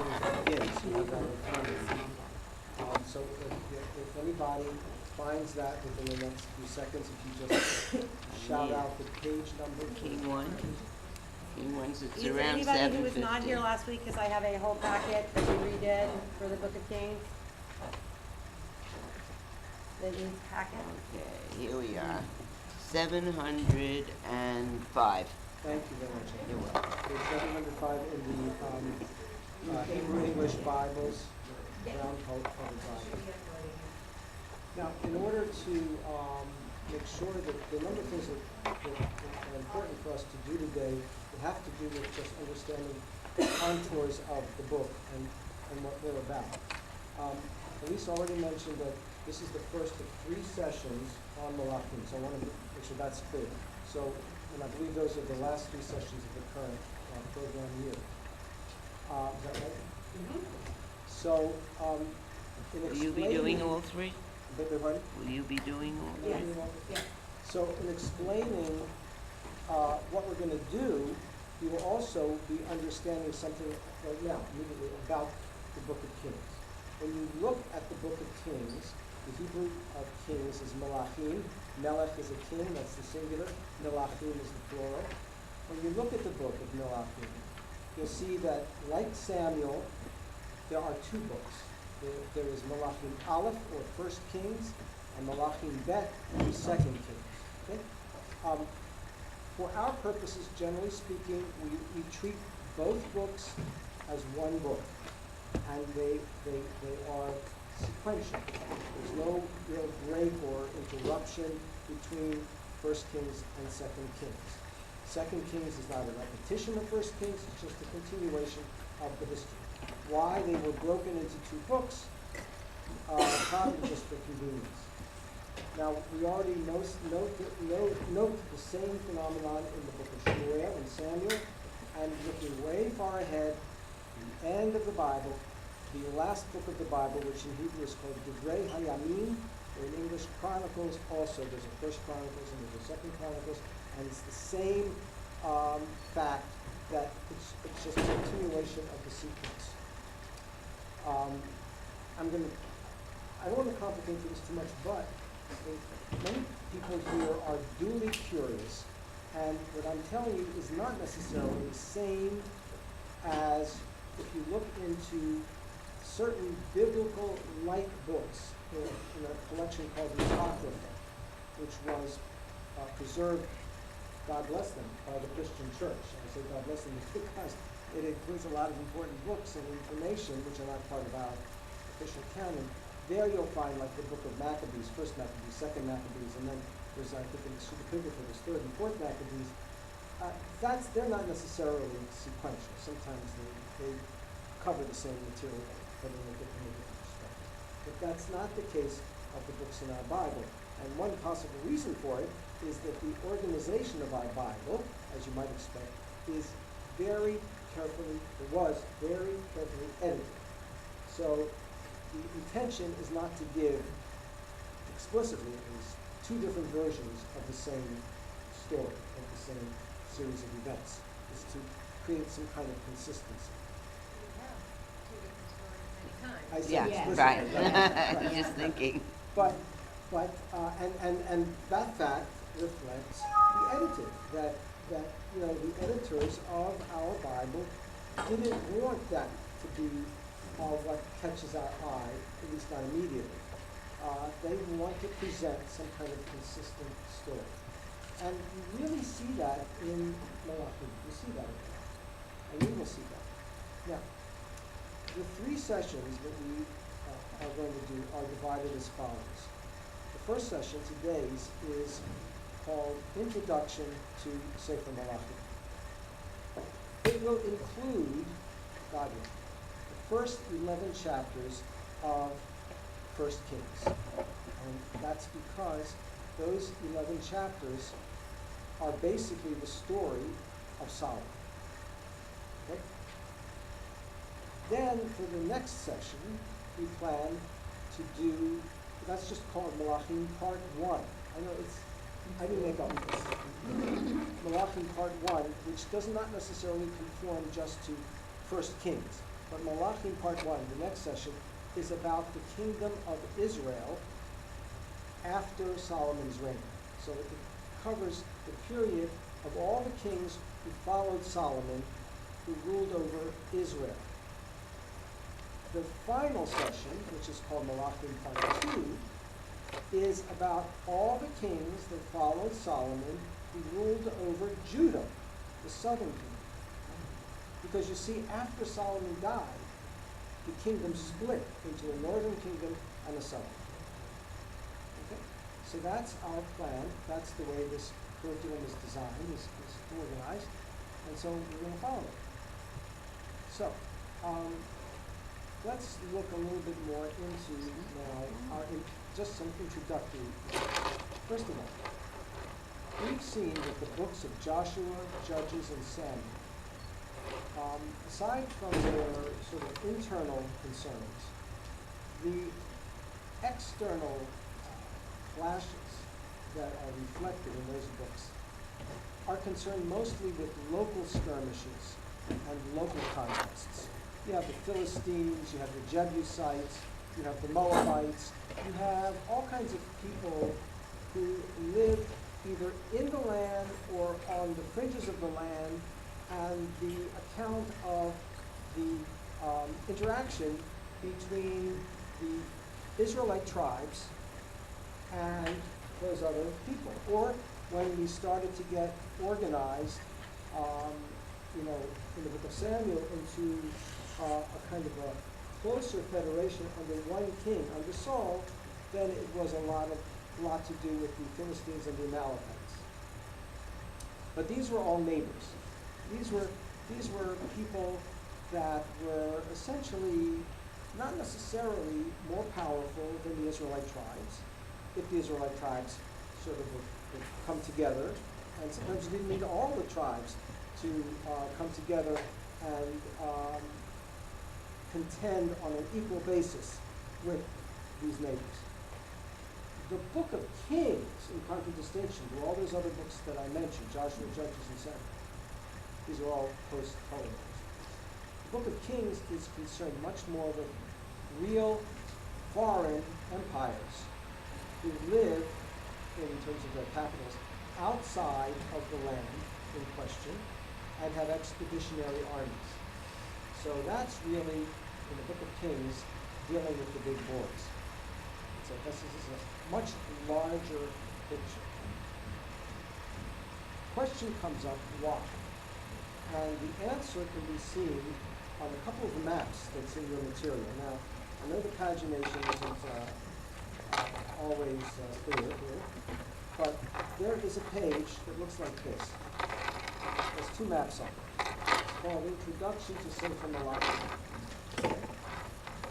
Kings begins. You have that in front of you. So if anybody finds that within the next few seconds, if you just shout out the page number. King 1. King 1's it's Is around anybody who was 750. not here last week, because I have a whole packet that we redid for the Book of Kings? The news packet. Okay, here we are. 705. Thank you very much. You're welcome. Page 705 in the Hebrew English Bibles, Brown Covered Bible. Now, in order to make sure that the number of things that are important for us to do today, we have to do with just understanding the contours of the book and what we're about. Elise already mentioned that this is the first of 3 sessions on Malachim, so I want to make sure that's clear. So, and I believe those are the last 3 sessions of the current program year. Is that right? Mm-hmm. So, in Will you be explaining- doing all 3? Beg your pardon? Will you be doing all 3? Yes. Yeah. So in explaining what we're going to do, you will also be understanding something right now, immediately, about the Book of Kings. When you look at the Book of Kings, the Hebrew of Kings is Malachim. Melech is a king, that's the singular. Melachim is the plural. When you look at the book of Malachim, you'll see that, like Samuel, there are 2 books. There is Malachim Aleph, or First Kings, and Malachim Bet, or Second Kings. Okay? For our purposes, generally speaking, we treat both books as one book, and they are sequential. There's no real break or interruption between First Kings and Second Kings. Second Kings is not a repetition of First Kings, it's just a continuation of the history. Why they were broken into 2 books, probably just for convenience. Now, we already note the same phenomenon in the book of Shmuel and Samuel, and looking way far ahead, the end of the Bible, the last book of the Bible, which in Hebrew is called Divrei Hayamim, or in English Chronicles also. There's a First Chronicles and there's a Second Chronicles, and it's the same fact that it's just a continuation of the sequence. I don't want to complicate things too much, but I think many people here are duly curious, and what I'm telling you is not necessarily the same as if you look into certain biblical-like books in a collection called the Apocrypha, which was preserved, God bless them, by the Christian Church. I say God bless them because it includes a lot of important books and information which are not part of our official canon. There you'll find like the book of Maccabees, First Maccabees, Second Maccabees, and then there's, I think, in the Pseudepigrapha, there's Third and Fourth Maccabees. They're not necessarily sequential. Sometimes they cover the same material, but in a different perspective. But that's not the case of the books in our Bible. And one possible reason for it is that the organization of our Bible, as you might expect, is was very carefully edited. So the intention is not to give, explicitly at least, 2 different versions of the same story, of the same series of events. Is to create some kind of consistency. I said Yeah, explicitly, right. Just thinking. But and that fact reflects the editing, that the editors of our Bible didn't want that to be what catches our eye, at least not immediately. They want to present some kind of consistent story. And you really see that in Malachim. You see that in Malachim. And we will see that. Now, the 3 sessions that we are going to do are divided as follows. The first session, today's, is called Introduction to Sefer Malachim. It will include, God willing, the first 11 chapters of First Kings. And that's because those 11 chapters are basically the story of Solomon. Okay? Then, for the next session, we plan to do, that's just called Malachim Part 1. I know I didn't make up this. Malachim Part 1, which does not necessarily conform just to First Kings, But Malachi Part 1, the next session, is about the kingdom of Israel after Solomon's reign. So it covers the period of all the kings who followed Solomon, who ruled over Israel. The final session, which is called Malachi Part 2, is about all the kings that followed Solomon who ruled over Judah, the southern kingdom. Because you see, after Solomon died, the kingdom split into a northern kingdom and a southern. Okay? So that's our plan. That's the way this curriculum is designed, is organized. And so we're going to follow it. So, let's look a little bit more into now just some introductory. First of all, we've seen that the books of Joshua, Judges, and Samuel, aside from their sort of internal concerns, the external flashes that are reflected in those books are concerned mostly with local skirmishes and local contests. You have the Philistines, you have the Jebusites, you have the Moabites, you have all kinds of people who live either in the land or on the fringes of the land, and the account of the interaction between the Israelite tribes and those other people. Or when we started to get organized, in the book of Samuel into a kind of a closer federation under one king, under Saul, then it was a lot to do with the Philistines and the Amalekites. But these were all neighbors. These were people that were essentially not necessarily more powerful than the Israelite tribes, if the Israelite tribes sort of would come together. And sometimes you didn't need all the tribes to come together and contend on an equal basis with these neighbors. The book of Kings, in contradistinction to all those other books that I mentioned, Joshua, Judges, and Samuel, these are all post-Ptolemy. The book of Kings is concerned much more with real foreign empires who live, in terms of their capitals, outside of the land in question and have expeditionary armies. So that's really, in the book of Kings, dealing with the big boys. So this is a much larger picture. Question comes up, why? And the answer can be seen on a couple of the maps that's in your material. Now, I know the pagination isn't always clear here, but there is a page that looks like this. There's two maps on it. It's called Introduction to Sefer Malachi.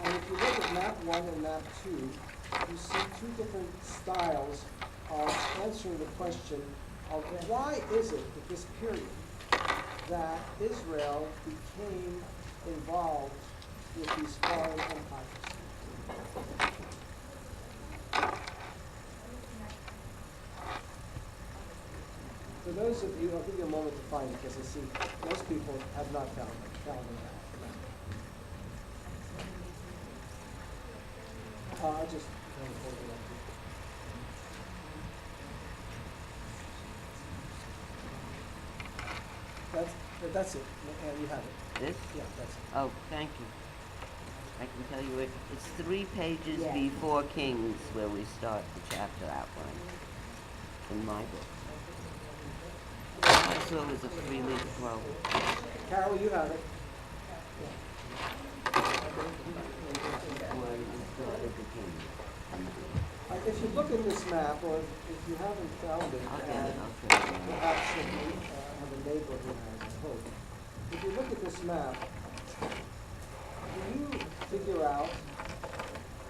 And if you look at map 1 and map 2, you see two different styles of answering the question of why is it at this period that Israel became involved with these foreign empires. For those of you, I'll give you a moment to find it because I see most people have not found it. I'll just kind of hold it up here. That's it. And you have it. This? Yeah, that's it. Oh, thank you. I can tell you it's 3 pages Yeah. before Kings where we start the chapter outline in my book. Also, it was a 3-week flow. Carol, you have it. Where we started the Kings. If you look at this map, or if you haven't found it, I'll get it, and I'll get it. perhaps if you have a neighbor who has, I hope. If you look at this map, can you figure out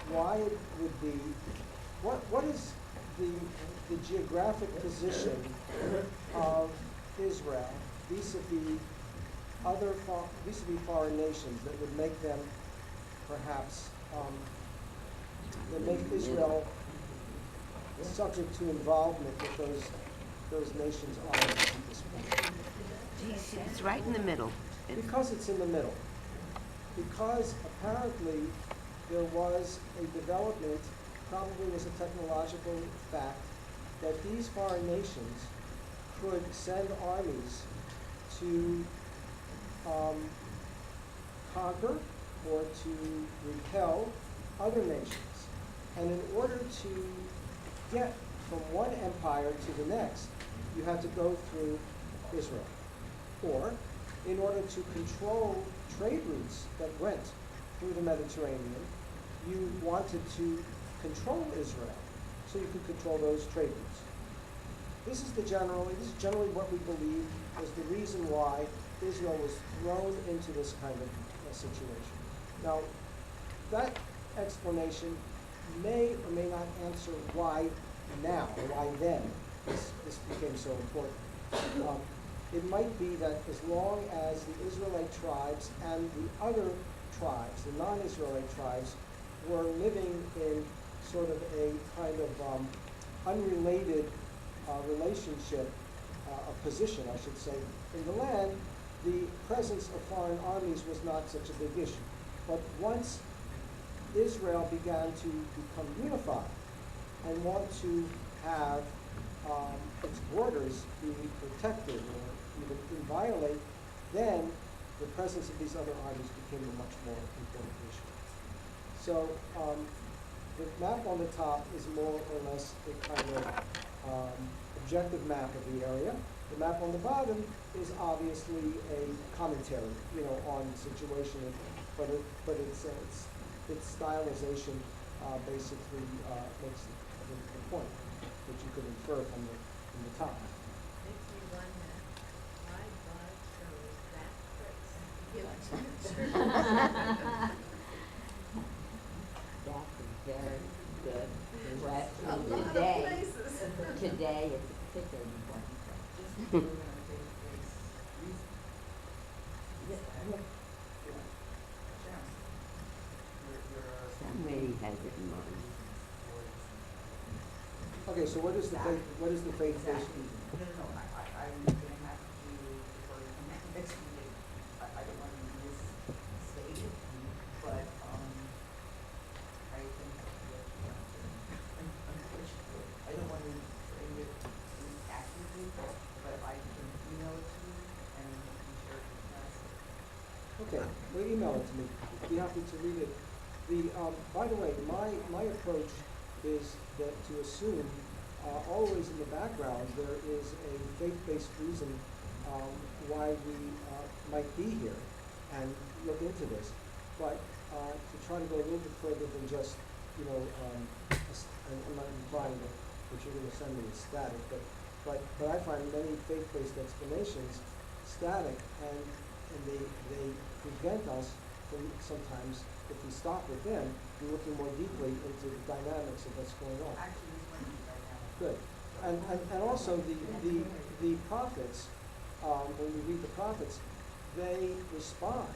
why it would be, what is the geographic position of Israel vis-a-vis vis-a-vis foreign nations that would make them perhaps, that make Israel subject to involvement with those nations are at this point? Geez, it's right in the middle. Because it's in the middle. because apparently there was a development, probably was a technological fact, that these foreign nations could send armies to conquer or to repel other nations. And in order to get from one empire to the next, you had to go through Israel. Or, in order to control trade routes that went through the Mediterranean, you wanted to control Israel, so you could control those trade routes. This is generally what we believe was the reason why Israel was thrown into this kind of situation. Now, that explanation may or may not answer why now, or why then this became so important. It might be that as long as the Israelite tribes and the other tribes, the non-Israelite tribes, were living in sort of a kind of unrelated relationship, a position, I should say, in the land, the presence of foreign armies was not such a big issue. But once Israel began to become unified and want to have its borders be protected or even inviolate, then the presence of these other armies became a much more important issue. So the map on the top is more or less a kind of objective map of the area. The map on the bottom is obviously a commentary, on the situation, but its stylization basically makes the point, which you could infer from the top. Makes me wonder, why God chose that place? That's a very good question. A lot of Today, places. today it's a particularly important question. Somebody has it in mind. Okay, so what is the faith-based reason? No, I'm gonna have to defer to the next meeting. I don't want to misstate it, but, I think that, unfortunately, I don't want to frame it accurately, but I can email it to you and you can share it with us. Okay, well, email it to me. Be happy to read it. By the way, my approach is that to assume always in the background there is a faith-based reason why we might be here and look into this, but to try to go a little bit further than just, I'm not implying that you're going to send me is static, but I find many faith-based explanations static, and they prevent us from sometimes, if we stop with them, be looking more deeply into the dynamics of what's going on. Actually, this one is right now. Good. And also the prophets, when you read the prophets, they respond,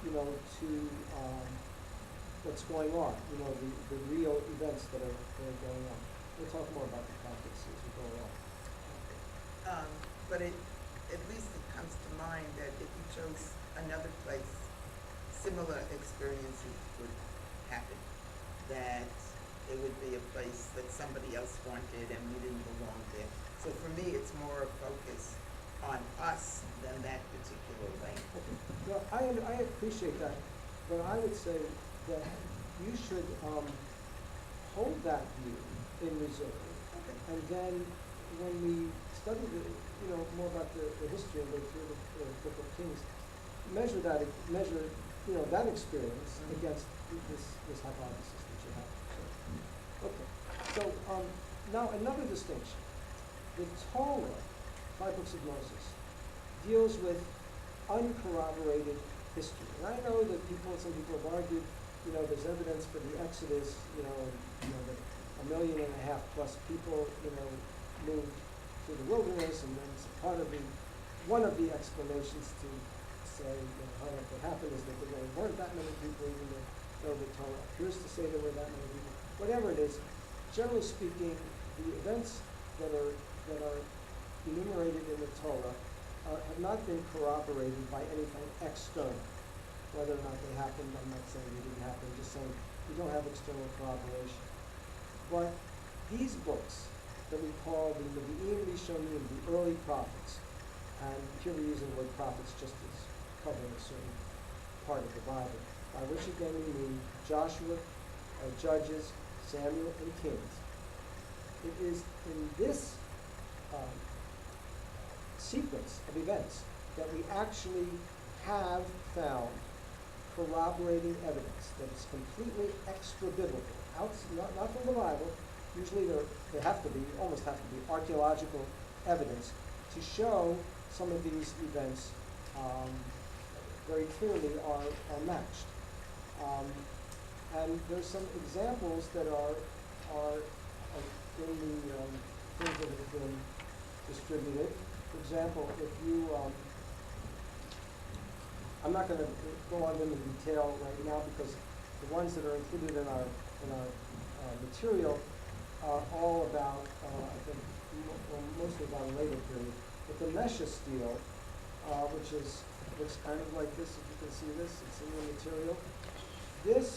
to what's going on, the real events that are going on. We'll talk more about the prophets as we go along. But at least it comes to mind that if you chose another place, similar experiences would happen. That it would be a place that somebody else wanted and we didn't belong there. So for me, it's more a focus on us than that particular land. Okay. Well, I appreciate that, but I would say that you should hold that view in reserve. Okay. And then when we study more about the history and go through the Book of Kings, measure that experience against this hypothesis that you have. Okay. So now another distinction. The Torah, 5 books of Moses, deals with uncorroborated history. And I know that some people have argued, there's evidence for the Exodus, that 1.5 million plus people, moved through the wilderness, and then one of the explanations to say how that could happen is that there really weren't that many people, even though the Torah appears to say there were that many people. Whatever it is, generally speaking, the events that are enumerated in the Torah have not been corroborated by anything external. whether or not they happened. I'm not saying they didn't happen, I'm just saying we don't have external corroboration. But these books that we call the Nevi'im Rishonim, the early prophets, and here we're using the word prophets just as covering a certain part of the Bible, by which again we mean Joshua, Judges, Samuel, and Kings. It is in this sequence of events that we actually have found corroborating evidence that is completely extra-biblical, not from the Bible. Usually there have to be, almost have to be, archaeological evidence to show some of these events very clearly are matched. And there's some examples that are in the things that have been distributed. For example, if you, I'm not going to go on them in detail right now because the ones that are included in our material are all about, I think, mostly about a later period. But the Mesha stele, which looks kind of like this, if you can see this, it's in the material. This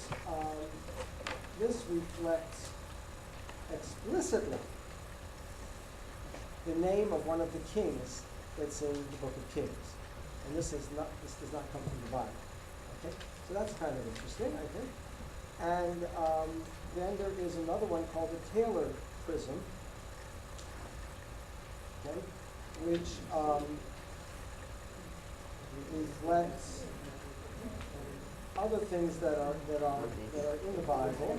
reflects explicitly the name of one of the kings that's in the Book of Kings. And this does not come from the Bible. Okay? So that's kind of interesting, I think. And then there is another one called the Taylor Prism, okay, which reflects other things that are in the Bible.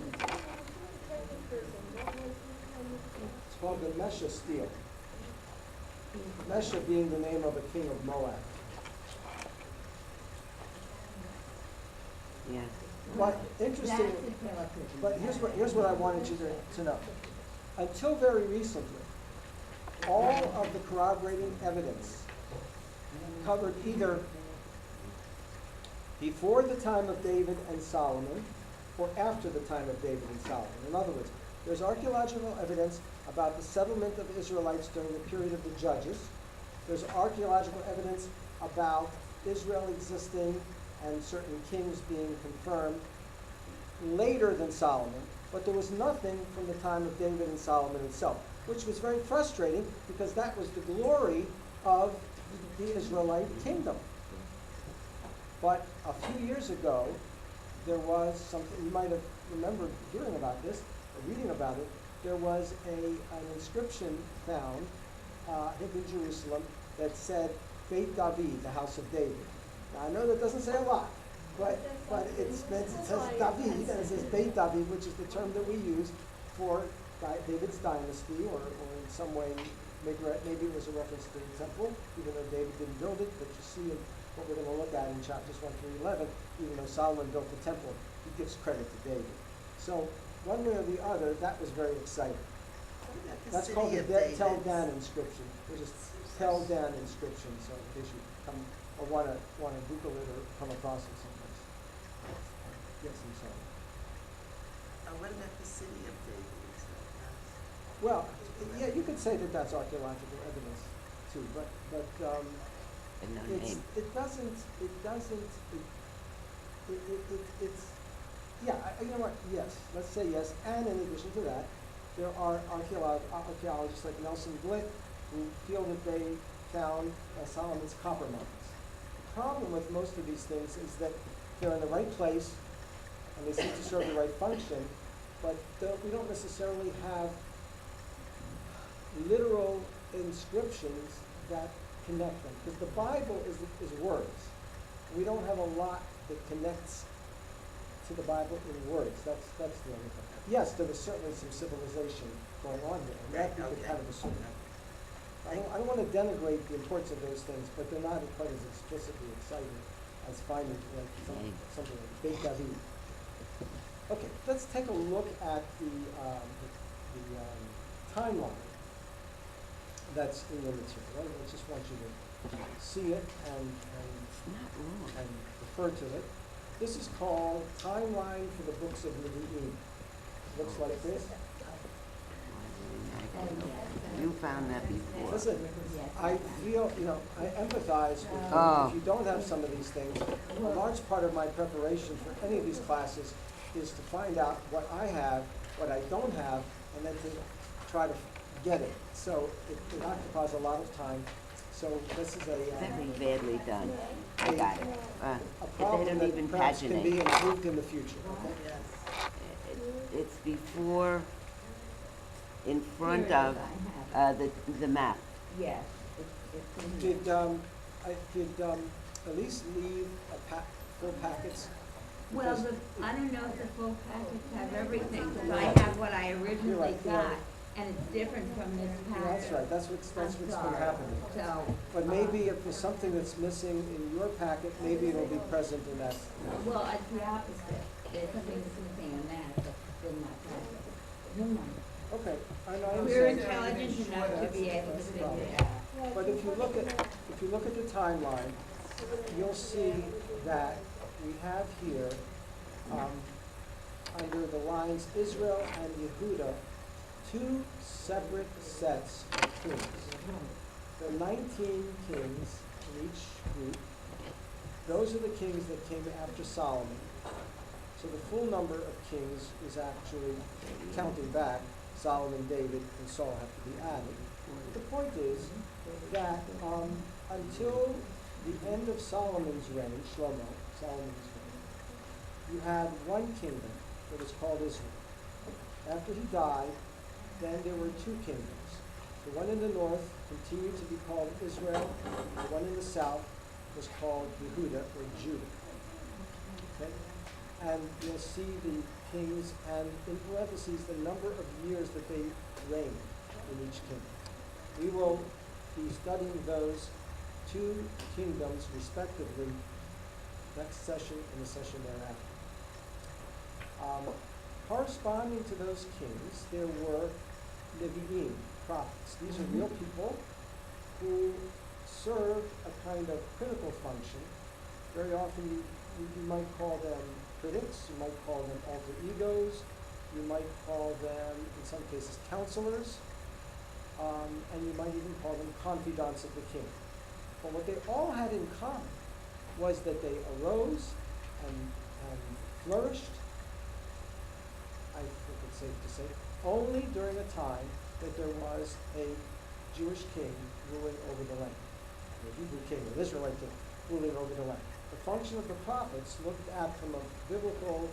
It's called the Mesha stele. Mesha being the name of a king of Moab. Yeah. But interesting. But here's what I wanted you to know. Until very recently, all of the corroborating evidence covered either before the time of David and Solomon or after the time of David and Solomon. In other words, there's archaeological evidence about the settlement of Israelites during the period of the Judges. There's archaeological evidence about Israel existing and certain kings being confirmed later than Solomon, but there was nothing from the time of David and Solomon itself, which was very frustrating because that was the glory of the Israelite kingdom. But a few years ago, there was something, you might have remembered hearing about this, or reading about it. There was an inscription found, I think in Jerusalem, that said, Beit David, the house of David. Now I know that doesn't say a lot, but it says David, and it says Beit David, which is the term that we use for David's dynasty, or in some way, maybe it was a reference to the temple, even though David didn't build it, but you see in what we're going to look at in chapters 1 through 11, even though Solomon built the temple, he gives credit to David. So one way or the other, that was very exciting. That's called the Tel Dan inscription. There's a Tel Dan inscription, so in case you come or want to Google it or come across it someplace. Yes, I'm sorry. What about the city of David? Well, yeah, you could say that that's archaeological evidence too, but And no it's yeah, you know what, yes, let's say yes, and in addition to that, there are archaeologists like Nelson Blitt who feel that they found Solomon's copper mines. The problem with most of these things is that they're in the right place and they seem to serve the right function, but we don't necessarily have literal inscriptions that connect them. Because the Bible is words. We don't have a lot that connects to the Bible in words. That's the only thing. Yes, there was certainly some civilization going on here, and that we could kind of assume. I don't want to denigrate the importance of those things, but they're not quite as explicitly exciting as finding like something like Beit David. Okay, let's take a look at the timeline that's in your material. I just want you to see it and refer to it. This is called Timeline for the Books of Nevi'im. Looks like this. You found that before. Listen, I feel, I empathize with you. Oh. If you don't have some of these things, a large part of my preparation for any of these classes is to find out what I have, what I don't have, and then to try to get it. So it occupies a lot of time. So this is Very a badly done. I got it. They problem don't that even perhaps can be paginate. improved in the future, okay? Yes. It's before, in front Here it of, is, I have the map. Yes, it's in here. Did Elise leave full packets? Well, Because I don't know if the full packets have everything, because I have what I originally You're right, got, and it's different from this Yeah, packet. that's right, that's what's been sorry. happening. So. But maybe if there's something that's missing in your packet, maybe it'll be present in that. Well, it's the opposite. There's something that's missing in that, that's in my packet. Never mind. Okay, I know, I We're understand. intelligent enough to be able to That's the figure problem. it out. But if you look at the timeline, you'll see that we have here, under the lines Israel and Yehuda, two separate sets of kings. There are 19 kings in each group. Those are the kings that came after Solomon. So the full number of kings is actually, counting back, Solomon, David, and Saul have to be added. The point is that until the end of Solomon's reign, Solomon's reign, you had one kingdom that was called Israel. After he died, then there were two kingdoms. The one in the north continued to be called Israel. The one in the south was called Yehuda, or Judah. Okay? And you'll see the kings, and in parentheses, the number of years that they reigned in each kingdom. We will be studying those two kingdoms respectively next session and the session thereafter. Corresponding to those kings, there were Nevi'im, prophets. These are real people who served a kind of critical function. Very often you might call them critics, you might call them alter egos, you might call them, in some cases, counselors, and you might even call them confidants of the king. But what they all had in common was that they arose and flourished, I think it's safe to say, only during a time that there was a Jewish king ruling over the land, a Hebrew king, an Israelite king ruling over the land. The function of the prophets, looked at from a biblical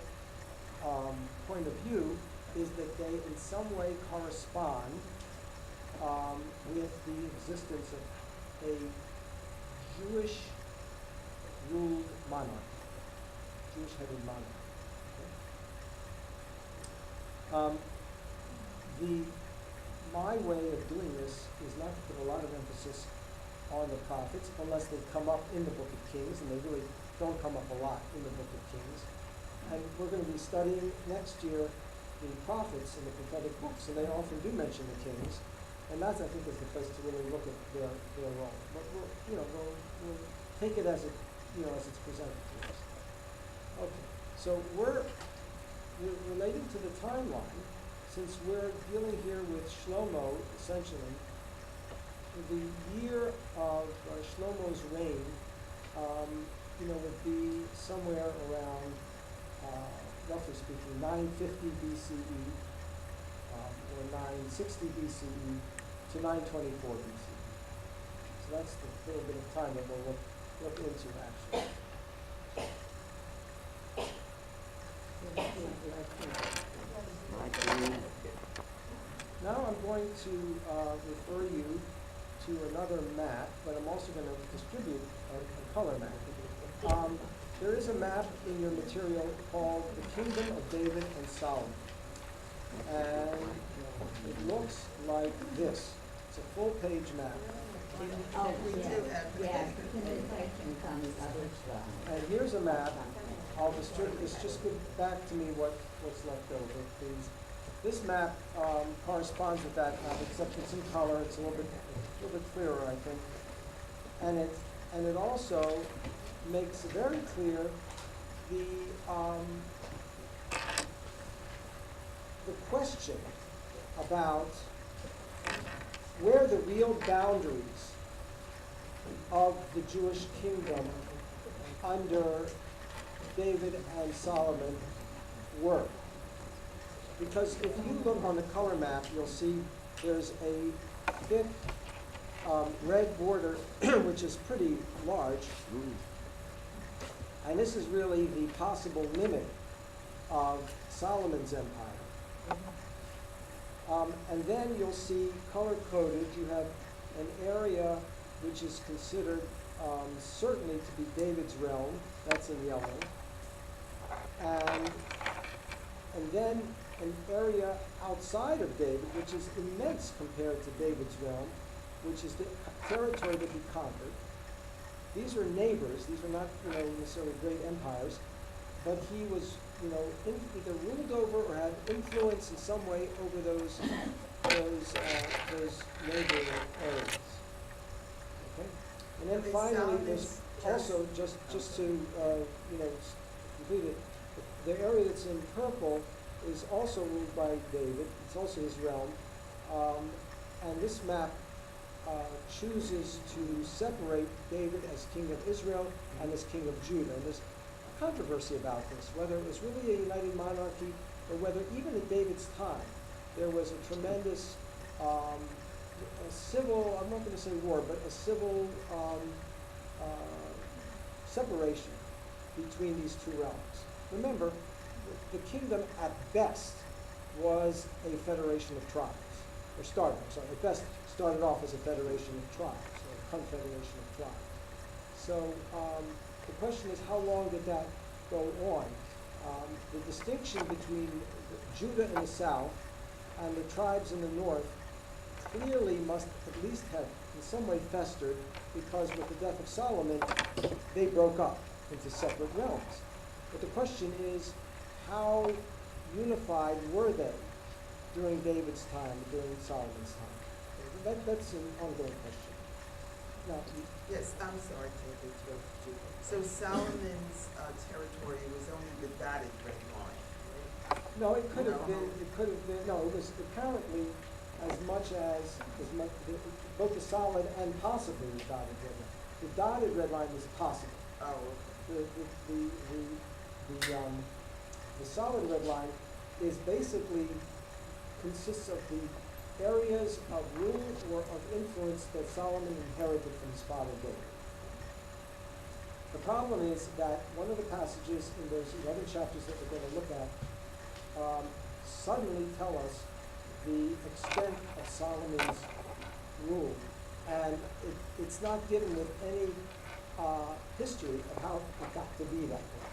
point of view, is that they in some way correspond with the existence of a Jewish ruled monarch, Jewish headed monarch. Okay? My way of doing this is not to put a lot of emphasis on the prophets unless they come up in the Book of Kings, and they really don't come up a lot in the Book of Kings. And we're going to be studying next year the prophets in the prophetic books, and they often do mention the kings, and that's, I think, is the place to really look at their role. But we'll take it as as it's presented to us. Okay, so we're related to the timeline, since we're dealing here with Shlomo, essentially. The year of Shlomo's reign, would be somewhere around, roughly speaking, 950 BCE, or 960 BCE to 924 BCE. So that's the little bit of time that we'll look into, actually. Now I'm going to refer you to another map, but I'm also going to distribute a color map. There is a map in your material called The Kingdom of David and Solomon. And it looks like this. It's a full-page map. Oh, We do have. yeah, presentations on the other stuff. And here's a map. I'll distribute this. Just give back to me what's left over, please. This map corresponds with that map, except it's in color. It's a little bit clearer, I think. And it also makes very clear the question about where the real boundaries of the Jewish kingdom under David and Solomon were. Because if you look on the color map, you'll see there's a thick red border, which is pretty large. And this is really the possible limit of Solomon's empire. And then you'll see color-coded, you have an area which is considered certainly to be David's realm, that's in yellow. And then an area outside of David, which is immense compared to David's realm, which is the territory that he conquered. These are neighbors, these are not, necessarily great empires, but he was, either ruled over or had influence in some way over those neighboring areas. Okay? And then Okay, finally, there's Solomon's also, just to, complete it, the area that's in purple is also ruled by David. It's also his realm. And this map chooses to separate David as king of Israel and as king of Judah. And there's a controversy about this, whether it was really a united monarchy or whether even at David's time there was a tremendous a civil, I'm not going to say war, but a civil separation between these two realms. Remember, the kingdom at best was a federation of tribes, or at best started off as a federation of tribes, or a confederation of tribes. So the question is, how long did that go on? The distinction between Judah in the south and the tribes in the north clearly must at least have in some way festered, because with the death of Solomon, they broke up into separate realms. But the question is, how unified were they during David's time, during Solomon's time? That's an ongoing question. Now, Yes, I'm sorry to interrupt you. So Solomon's territory was only the dotted red line, no, it could have been, no, it was apparently as much, both the solid and possibly the dotted red line. The dotted red line was possible. right? Oh, The solid red line is basically consists of the areas of rule or of influence that Solomon inherited from his father David. The problem is that one of the passages in those 11 chapters that we're going to look at suddenly tell us the extent of Solomon's rule, and it's not given with any history of how it got to be that way.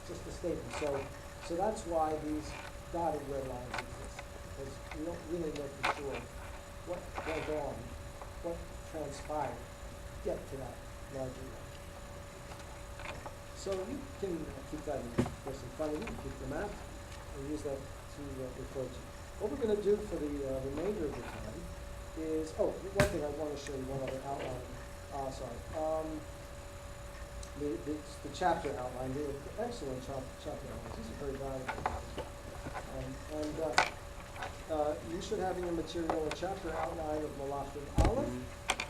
It's just a statement. So that's why these dotted red lines exist, because we don't really know for sure what went on, what transpired to get to that larger one. So you can keep that in front of you, keep the map, and use that to refer to. What we're going to do for the remainder of the time is, one thing I want to show you, one other outline. The chapter outline, the excellent chapter outlines. These are very valuable. You should have in your material a chapter outline of Malachim Aleph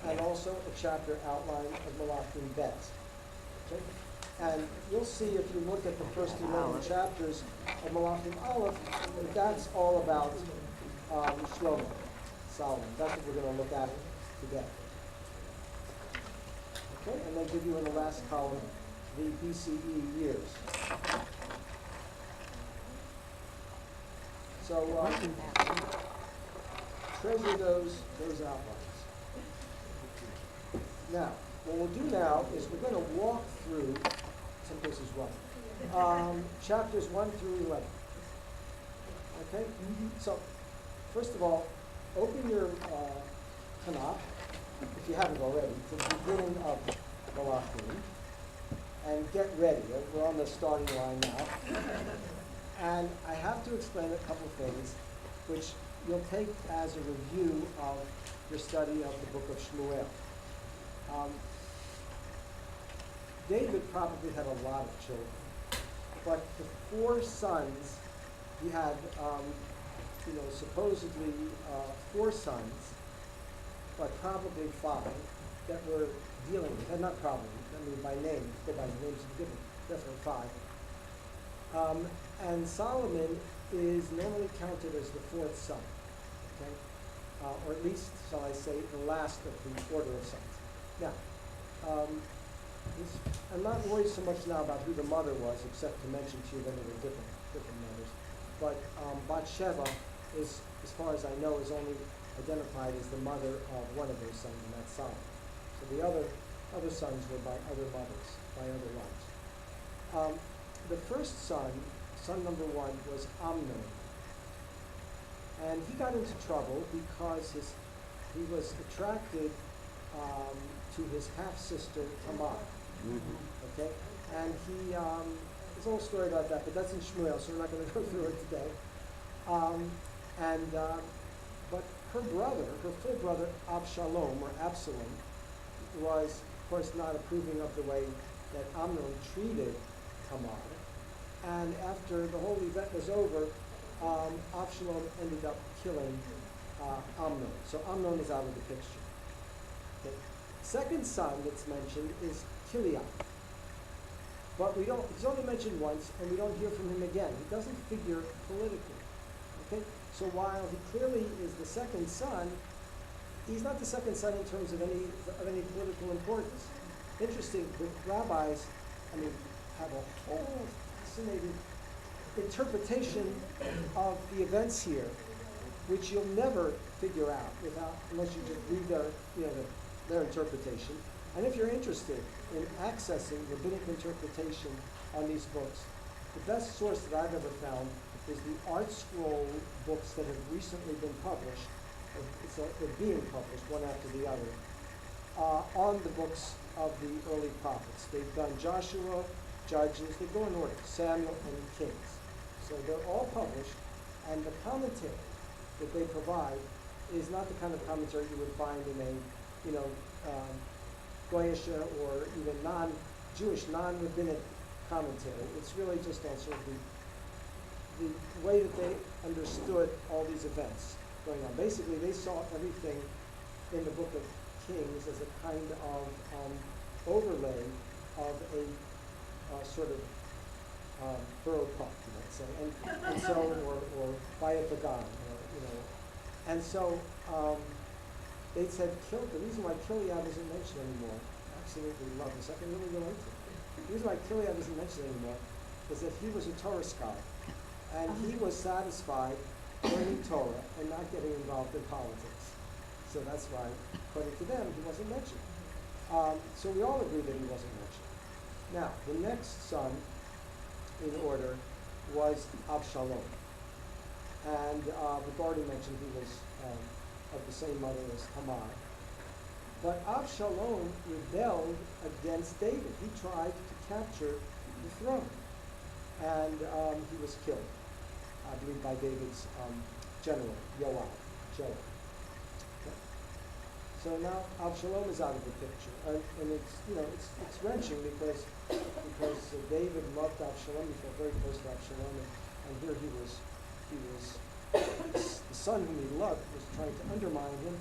and also a chapter outline of Malachim Bet. Okay? And you'll see if you look at the first 11 chapters of Malachim Aleph, that's all about Shlomo, Solomon. That's what we're going to look at today. Okay, and they give you in the last column the BCE years. So treasure those outlines. Now, what we'll do now is we're going to walk through, some places run, chapters 1 through 11. Okay? So, first of all, open your Tanakh, if you haven't already, to the beginning of Malachim, and get ready. We're on the starting line now. And I have to explain a couple things, which you'll take as a review of your study of the book of Shmuel. David probably had a lot of children, but the 4 sons, he had, supposedly 4 sons, but probably 5 that we're dealing with, and not probably, I mean by name, go by the names of the given, definitely 5. And Solomon is normally counted as the 4th son, okay? Or at least, shall I say, the last of the order of sons. Now, I'm not worried so much now about who the mother was, except to mention to you that there were different mothers. But Bathsheba is, as far as I know, is only identified as the mother of one of those sons, and that's Solomon. So the other sons were by other mothers, by other wives. The first son number 1, was Amnon. And he got into trouble because he was attracted to his half-sister Tamar. Okay? And there's a whole story about that, but that's in Shmuel, so we're not going to go through it today. But her brother, her full brother, Absalom, was, of course, not approving of the way that Amnon treated Tamar. And after the whole event was over, Absalom ended up killing Amnon. So Amnon is out of the picture. Okay. Second son that's mentioned is Kileab. But he's only mentioned once, and we don't hear from him again. He doesn't figure politically. Okay? So while he clearly is the second son, he's not the second son in terms of any political importance. Interesting, the rabbis, have a whole fascinating interpretation of the events here, which you'll never figure out unless you just read their interpretation. And if you're interested in accessing rabbinic interpretation on these books, the best source that I've ever found is the Art Scroll books that have recently been published. They're being published one after the other on the books of the early prophets. They've done Joshua, Judges, they go in order, Samuel, and Kings. So they're all published, and the commentary that they provide is not the kind of commentary you would find in a, Goyish or even non-Jewish, non-rabbinic commentary. It's really just also the way that they understood all these events going on. Basically, they saw everything in the Book of Kings as a kind of overlay of a sort of borough park, you might say, and so or Bayat Pagan, and so they said the reason why Kileab isn't mentioned anymore. Absolutely love this. I can really relate to it. The reason why Kileab isn't mentioned anymore is that he was a Torah scholar, and he was satisfied learning Torah and not getting involved in politics. So that's why, according to them, he wasn't mentioned. So we all agree that he wasn't mentioned. Now, the next son in order was Absalom. And we've already mentioned he was of the same mother as Tamar. But Absalom rebelled against David. He tried to capture the throne. And he was killed, I believe, by David's general, Joab. Okay. So now Absalom is out of the picture. And it's wrenching because David loved Absalom. He felt very close to Absalom. And here he was the son whom he loved was trying to undermine him,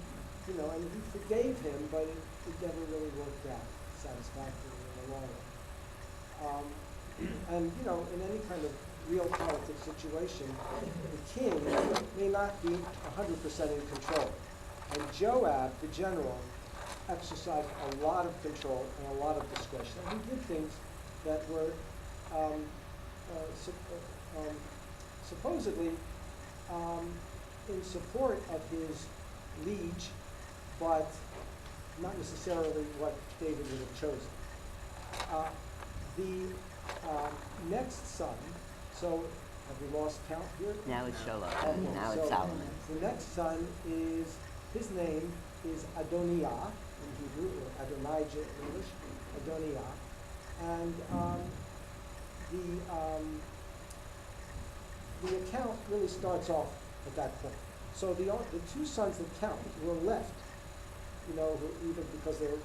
and he forgave him, but it never really worked out satisfactorily in the long run. And in any kind of real politics situation, the king may not be 100% in control. And Joab, the general, exercised a lot of control and a lot of discretion. And he did things that were supposedly in support of his liege, but not necessarily what David would have chosen. The next son, so have we lost count here? Now it's Shalom. Okay, Now so it's Solomon. the next son his name is Adoniah in Hebrew, or Adonijah in English, Adoniah. And the account really starts off at that point. So the two sons that count were left, who either because they were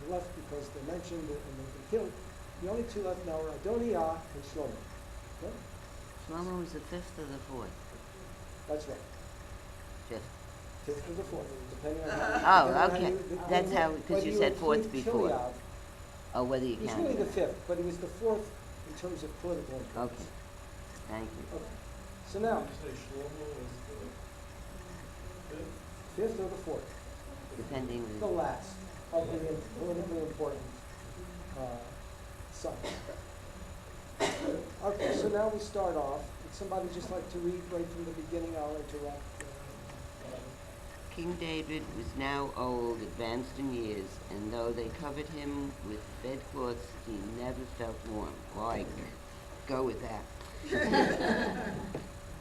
left because they're mentioned and they've been killed. The only two left now are Adoniah and Shlomo. Okay? Shlomo was the 5th or the 4th? That's right. 5th. fifth or the fourth, depending on how. Oh, depending on okay. you- That's how- 'cause whether you said fourth include before. Kiliab. Oh, whether you He's count really the it. fifth, but he was the fourth in terms of political importance. Okay, thank you. Okay. So now, Say Shlomo is the fifth? fifth or the fourth, Depending the on, last of the politically important sons. Okay, so now we start off. Would somebody just like to read right from the beginning? I'll interrupt. King David was now old, advanced in years, and though they covered him with bedcloths, he never felt warm. Why, go with that.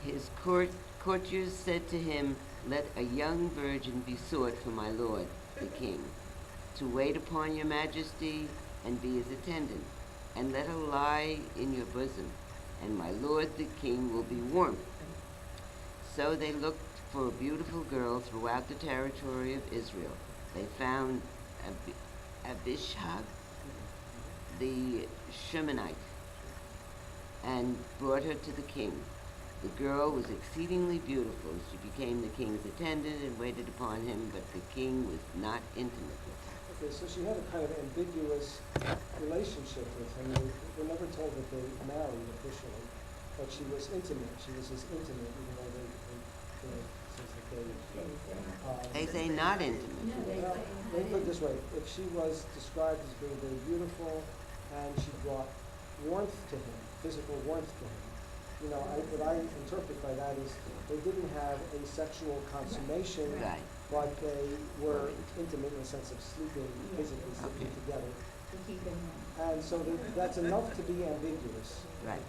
His courtiers said to him, "Let a young virgin be sought for my lord, the king, to wait upon your majesty and be his attendant, and let her lie in your bosom, and my lord the king will be warm." So they looked for a beautiful girl throughout the territory of Israel. They found Abishag, the Shemanite, and brought her to the king. The girl was exceedingly beautiful. She became the king's attendant and waited upon him, but the king was not intimate with her. Okay, so she had a kind of ambiguous relationship with him. We're never told that they married officially, but she was intimate. She was his intimate, even though they says that They say not intimate. No, they Well, say. let me put it this way, if she was described as being very beautiful and she brought warmth to him, physical warmth to him, what I interpret by that is they didn't have a sexual consummation, Right. but they were intimate in the sense of sleeping, physically sleeping Okay. together. To keep them warm. And so that's enough to be ambiguous. Right.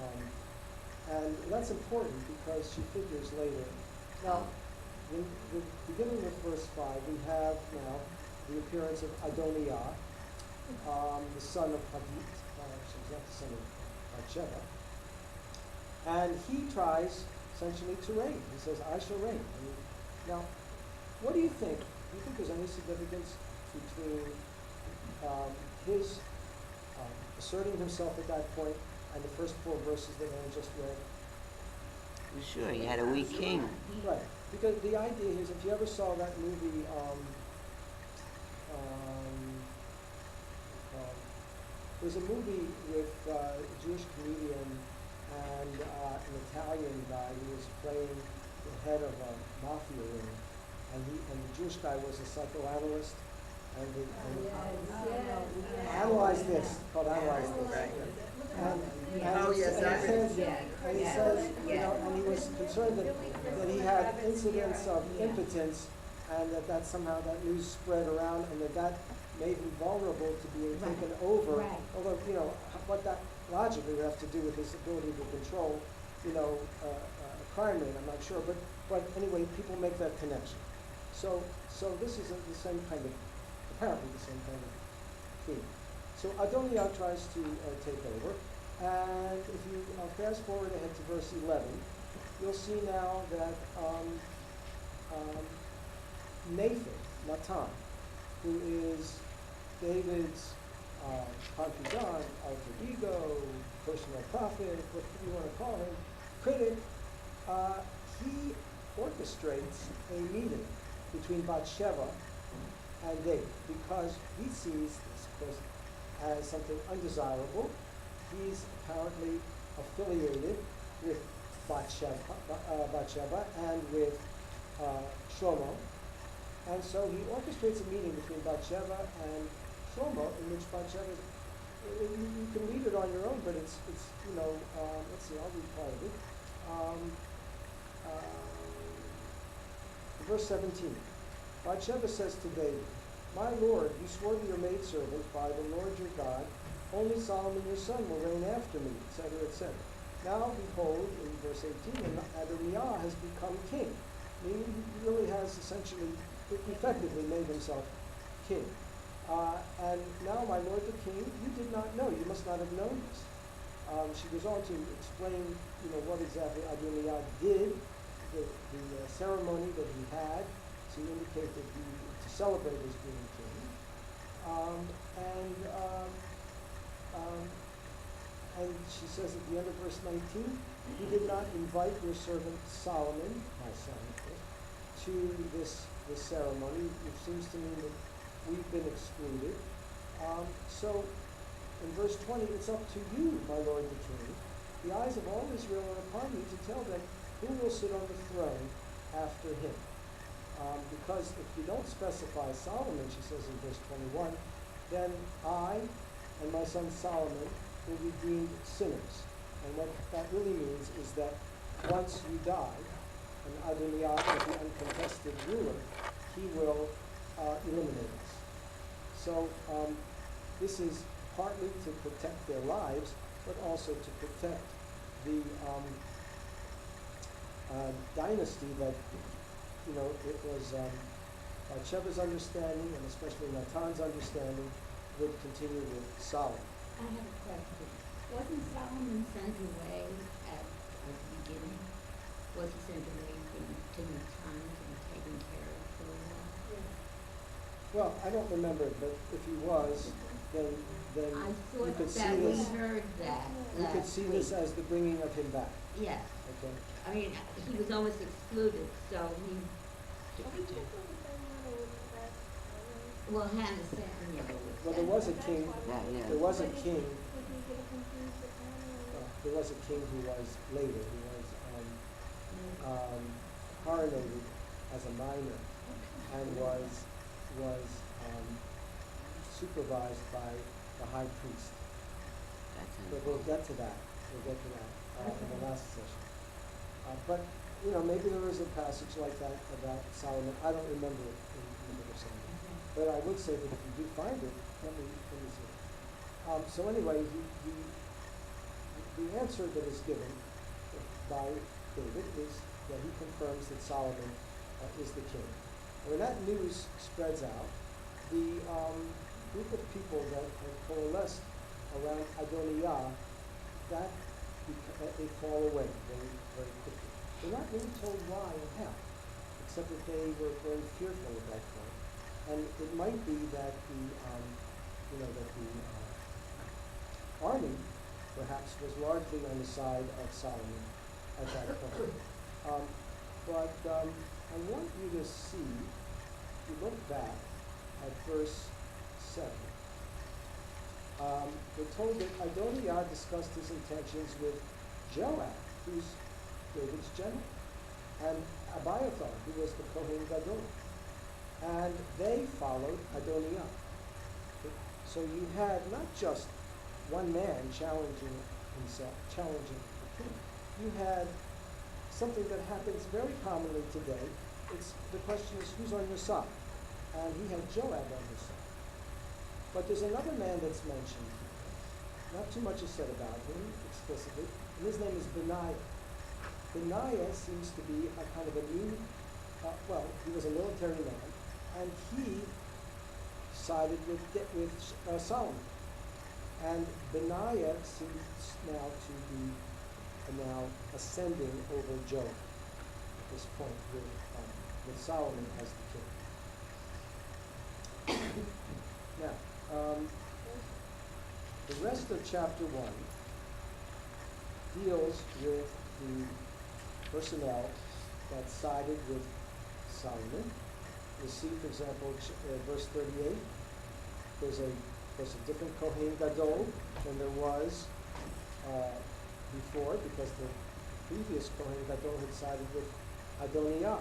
And that's important because she figures later. Now, in the beginning of verse 5, we have now the appearance of Adoniah, the son of Hagit. She's not the son of Bathsheba. And he tries essentially to reign. He says, "I shall reign." Now, what do you think? Do you think there's any significance between his asserting himself at that point and the first 4 verses that Anne just read? Well, sure, he had a weak king. Right, because the idea is, if you ever saw that movie, there's a movie with a Jewish comedian and an Italian guy who was playing the head of a mafia ring, and the Jewish guy was a psychoanalyst, and Analyze This, called Analyze This. Right. And Oh, yes, and I he says, Yeah. and he says, and he was concerned that he had incidents of impotence, and that somehow that news spread around, and that made him vulnerable to being taken over. Right. Although, what that logically would have to do with his ability to control, a crime rate, I'm not sure, but anyway, people make that connection. So this is the same kind of, apparently the same kind of theme. So Adoniah tries to take over, and if you fast forward ahead to verse 11, you'll see now that Natan, who is David's confidant, alter ego, personal prophet, what you want to call him, critic, he orchestrates a meeting between Bathsheba and David because he sees this, of course, as something undesirable. He's apparently affiliated with Bathsheba and with Shlomo. And so he orchestrates a meeting between Bathsheba and Shlomo in which Bathsheba, you can read it on your own, but it's let's see, I'll read part of it. Verse 17. Bathsheba says to David, "My lord, you swore to your maidservant by the Lord your God, only Solomon your son will reign after me," etc., etc. Now behold, in verse 18, Adoniah has become king. Meaning he really has essentially, effectively made himself king. And now, my lord the king, you did not know, you must not have known this. She goes on to explain, what exactly Adoniah did, the ceremony that he had to indicate that to celebrate his being king. And she says at the end of verse 19, "You did not invite your servant Solomon, my son, of course, to this ceremony, which seems to mean that we've been excluded. So in verse 20, it's up to you, my lord the king. The eyes of all Israel are upon you to tell them who will sit on the throne after him. Because if you don't specify Solomon, she says in verse 21, then I and my son Solomon will be deemed sinners. And what that really means is that once you die, and Adonijah is the uncontested ruler, he will eliminate us. So this is partly to protect their lives, but also to protect the dynasty that, you know, it was Bathsheba's understanding, and especially Natan's understanding, would continue with Solomon. I have a question. Wasn't Solomon sent away at the beginning? Was he sent away to Natan to be taken care of for a while? Well, I don't remember, but if he was, then I you thought could see that we this. heard that You could last see week. this as the bringing of him back. Yes. Okay. I mean, he was almost excluded, so he, well, Hannah Samuel was. Well, there was a king. Yeah. There was a king. There was a king who was later. He was coronated as a minor and was supervised by the high priest. That's But we'll get to that. We'll get to that in the last session. But you know, maybe there was a passage like that about Solomon. I don't remember it in the book of Solomon. But I would say that if you do find it, let me see it. So anyway, the answer that is given by David is that he confirms that Solomon is the king. And when that news spreads out, the group of people that have coalesced around Adonijah, they fall away very, very quickly. They're not really told why and how, except that they were very fearful at that point. And it might be that the army perhaps was largely on the side of Solomon at that point. But I want you to see, if you look back at verse 7, we're told that Adonijah discussed his intentions with Joab, who's David's general, and Abiathar, who was the Kohen Gadol. And they followed Adonijah. So you had not just one man challenging the king. You had something that happens very commonly today. The question is, who's on your side? And he had Joab on his side. But there's another man that's mentioned. Not too much is said about him explicitly, and his name is Benaiah. Benaiah seems to be a kind of a new, he was a military man, and he sided with Solomon. And Benaiah seems now to be ascending over Joab at this point with Solomon as the king. Now, the rest of chapter 1 deals with the personnel that sided with Solomon. You see, for example, verse 38, there's a different Kohen Gadol than there was before, because the previous Kohen Gadol had sided with Adonijah.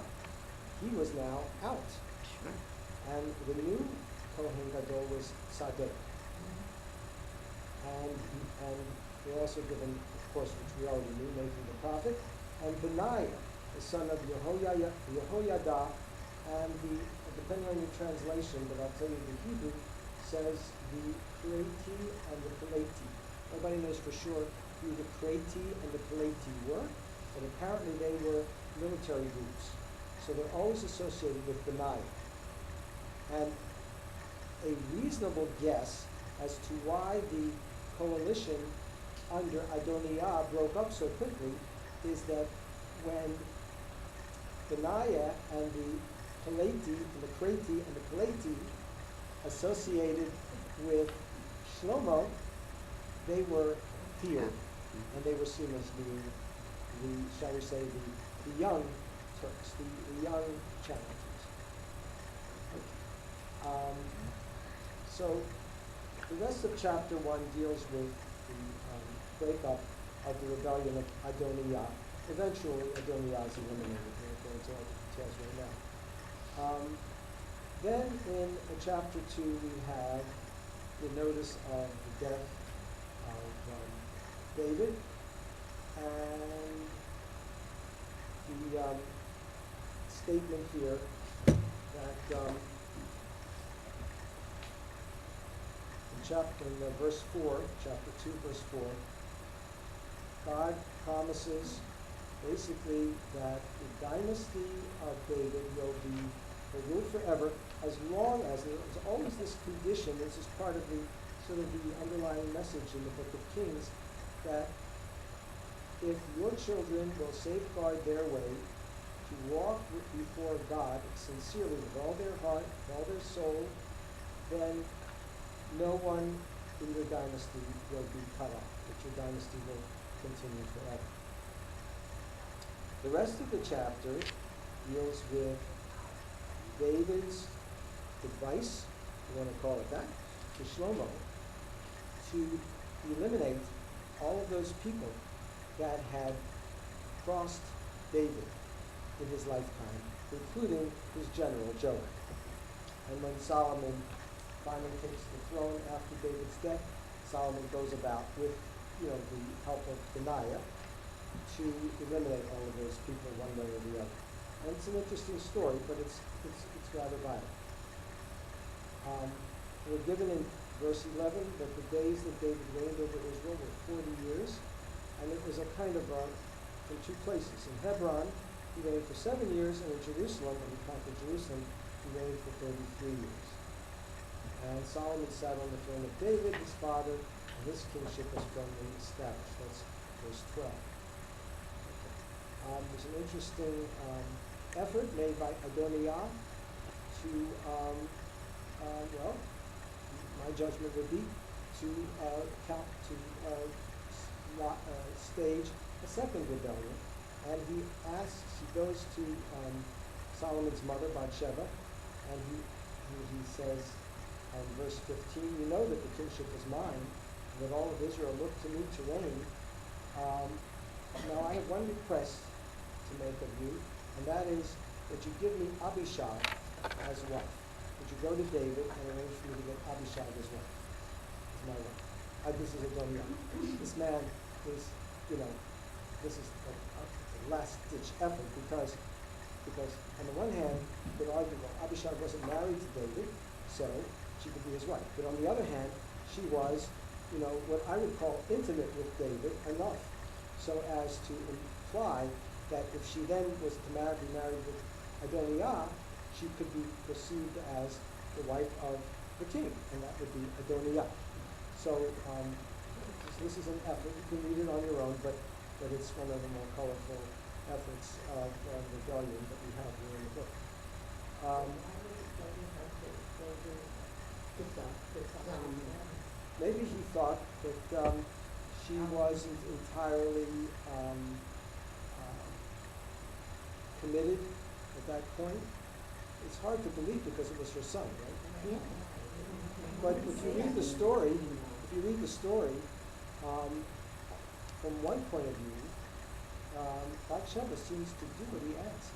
He was now out. Sure. And the new Kohen Gadol was Sadek. And we're also given, of course, which we already knew, Nathan the prophet, and Benaiah, the son of Jehoiada, and depending on your translation, but I'll tell you the Hebrew says the Kreti and the Peleti. Nobody knows for sure who the Kreti and the Peleti were, but apparently they were military groups. So they're always associated with Benaiah. And a reasonable guess as to why the coalition under Adonijah broke up so quickly is that when Benaiah and the Peleti, and the Kreti and the Peleti associated with Shlomo, they were feared, and they were seen as being shall we say, the young Turks, the young challengers. So the rest of chapter 1 deals with the breakup of the rebellion of Adonijah. Eventually, Adonijah is eliminated. We'll go into all the details right now. Then in chapter 2, we have the notice of the death of David, and the statement here that in verse 4, chapter 2, verse 4, God promises basically that the dynasty of David will rule forever, as long as there's always this condition. This is part of the sort of the underlying message in the Book of Kings, that if your children will safeguard their way to walk before God sincerely with all their heart, with all their soul, then no one in your dynasty will be cut off, that your dynasty will continue forever. The rest of the chapter deals with David's advice, if you want to call it that, to Shlomo, to eliminate all of those people that had crossed David in his lifetime, including his general Joab. And when Solomon finally takes the throne after David's death, Solomon goes about with, the help of Benaiah to eliminate all of those people one way or the other. And it's an interesting story, but it's rather violent. We're given in verse 11 that the days that David reigned over Israel were 40 years, and it was a kind of in two places. In Hebron, he reigned for 7 years, and in Jerusalem, when he conquered Jerusalem, he reigned for 33 years. And Solomon sat on the throne of David, his father, and his kingship was firmly established. That's verse 12. There's an interesting effort made by Adonijah to, my judgment would be to stage a second rebellion. And he goes to Solomon's mother, Bathsheba, and he says, in verse 15, you know that the kingship is mine, and that all of Israel looked to me to reign. Now I have one request to make of you, and that is that you give me Abishai as wife. Would you go to David and arrange for me to get Abishai as wife? As my wife. This is Adonijah. This man is, this is a last-ditch effort because on the one hand, you could argue, well, Abishai wasn't married to David, so she could be his wife. But on the other hand, she was, what I would call intimate with David enough, so as to imply that if she then was to be married with Adonijah, she could be perceived as the wife of the king, and that would be Adonijah. So this is an effort. You can read it on your own, but it's one of the more colorful efforts of rebellion that we have here in the book. Maybe he thought that she wasn't entirely committed at that point. It's hard to believe because it was her son, right? Yeah. But if you read the story, from one point of view, Bathsheba seems to do what he asks.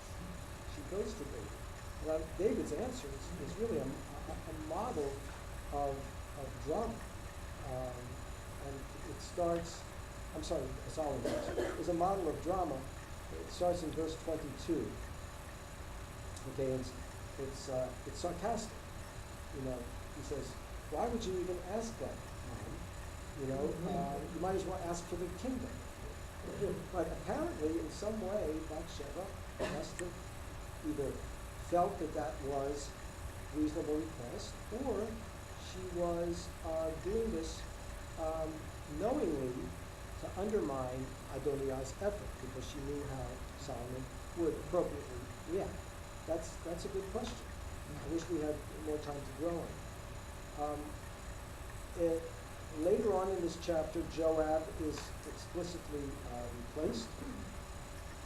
She goes to David. Now, David's answer is really a model of drama. And it starts, Solomon's answer is a model of drama. It starts in verse 22. Okay, it's sarcastic. He says, why would you even ask that, Mom? You might as well ask for the kingdom. But apparently, in some way, Bathsheba must have either felt that was reasonable request, or she was doing this knowingly to undermine Adonijah's effort, because she knew how Solomon would appropriately react. That's a good question. I wish we had more time to dwell on it. Later on in this chapter, Joab is explicitly replaced,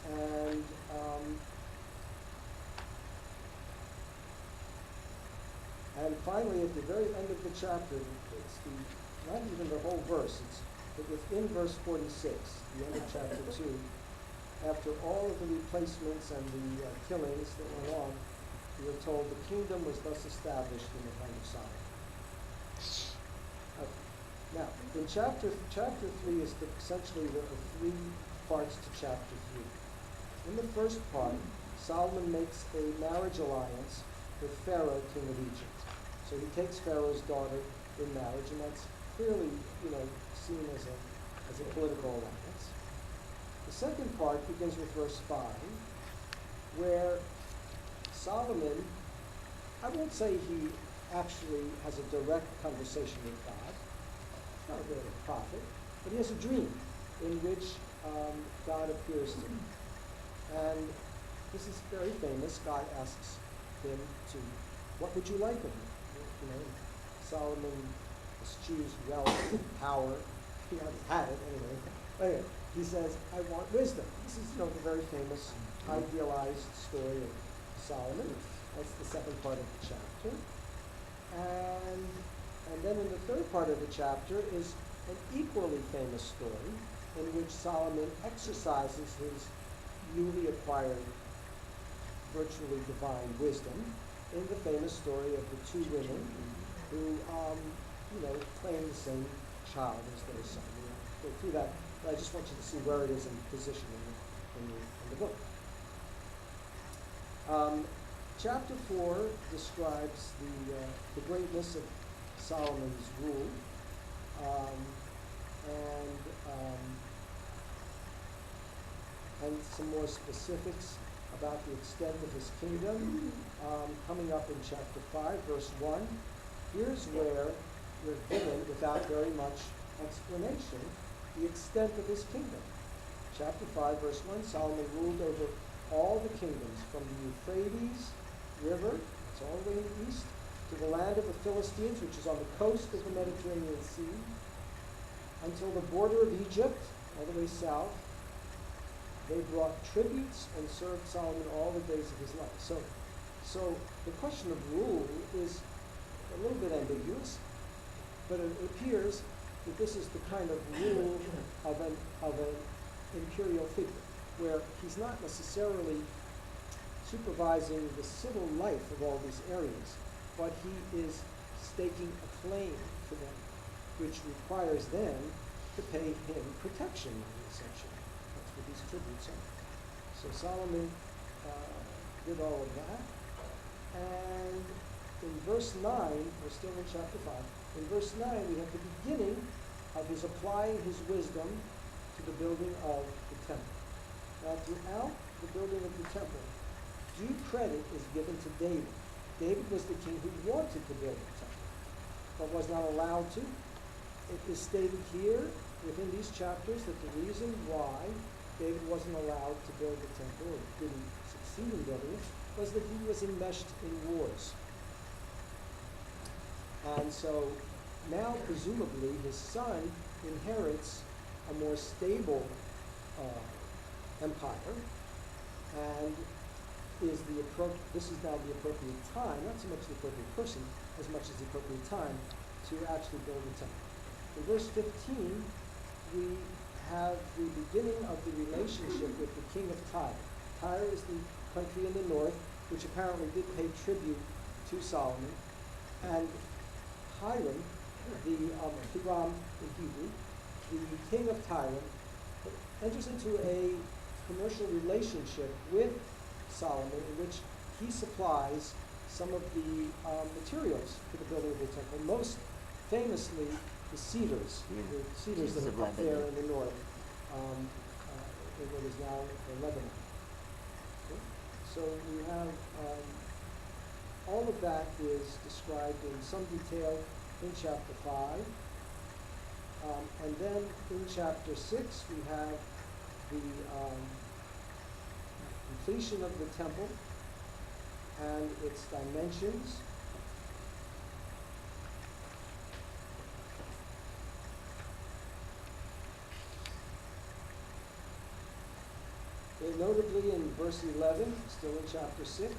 and finally, at the very end of the chapter, it's not even the whole verse, but within verse 46, the end of chapter 2, after all of the replacements and the killings that went on, we are told the kingdom was thus established in the time of Solomon. Okay. Now, in chapter 3 is essentially the three parts to chapter 3. In the first part, Solomon makes a marriage alliance with Pharaoh, king of Egypt. So he takes Pharaoh's daughter in marriage, and that's clearly, seen as a political alliance. The second part begins with verse 5, where Solomon, I won't say he actually has a direct conversation with God. He's not really a prophet, but he has a dream in which God appears to him. And this is very famous. God asks him to, what would you like of me? Solomon eschews wealth, power. He already had it anyway. Anyway, he says, I want wisdom. This is, the very famous, idealized story of Solomon. That's the second part of the chapter. And then in the third part of the chapter is an equally famous story in which Solomon exercises his newly acquired virtually divine wisdom in the famous story of the two women who, claim the same child as their son. Go through that, but I just want you to see where it is in position in the book. Chapter 4 describes the greatness of Solomon's rule, and some more specifics about the extent of his kingdom, coming up in chapter 5, verse 1. Here's where we're given, without very much explanation, the extent of his kingdom. Chapter 5, verse 1, Solomon ruled over all the kingdoms from the Euphrates River, it's all the way in the east, to the land of the Philistines, which is on the coast of the Mediterranean Sea, until the border of Egypt, all the way south. They brought tributes and served Solomon all the days of his life. So the question of rule is a little bit ambiguous, but it appears that this is the kind of rule of an imperial figure, where he's not necessarily supervising the civil life of all these areas, but he is staking a claim to them, which requires them to pay him protection money, essentially. That's what these tributes are. So Solomon did all of that. And in verse 9, we're still in chapter 5, in verse 9 we have the beginning of his applying his wisdom to the building of the temple. Now throughout the building of the temple, due credit is given to David. David was the king who wanted to build the temple, but was not allowed to. It is stated here within these chapters that the reason why David wasn't allowed to build the temple, or didn't succeed in building it, was that he was enmeshed in wars. And so now, presumably, his son inherits a more stable empire, and this is now the appropriate time, not so much the appropriate person, as much as the appropriate time to actually build a temple. In verse 15, we have the beginning of the relationship with the king of Tyre. Tyre is the country in the north, which apparently did pay tribute to Solomon, and Hiram, Hiram in Hebrew, the king of Tyre, enters into a commercial relationship with Solomon in which he supplies some of the materials for the building of the temple, most famously the cedars, the cedars that are up there in the north, in what is now Lebanon. Okay? So we have all of that is described in some detail in chapter 5. And then in chapter 6 we have the completion of the temple and its dimensions. And notably in verse 11, still in chapter 6,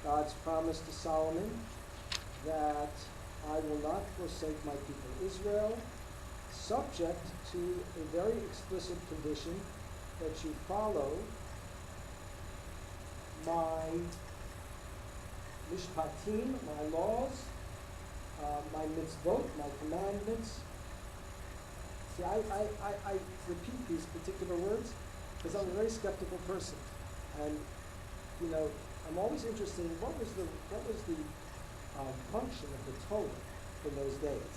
God's promise to Solomon that I will not forsake my people Israel, subject to a very explicit condition that you follow my mishpatim, my laws, my mitzvot, my commandments. See, I repeat these particular words because I'm a very skeptical person, and you know, I'm always interested in what was the function of the Torah in those days.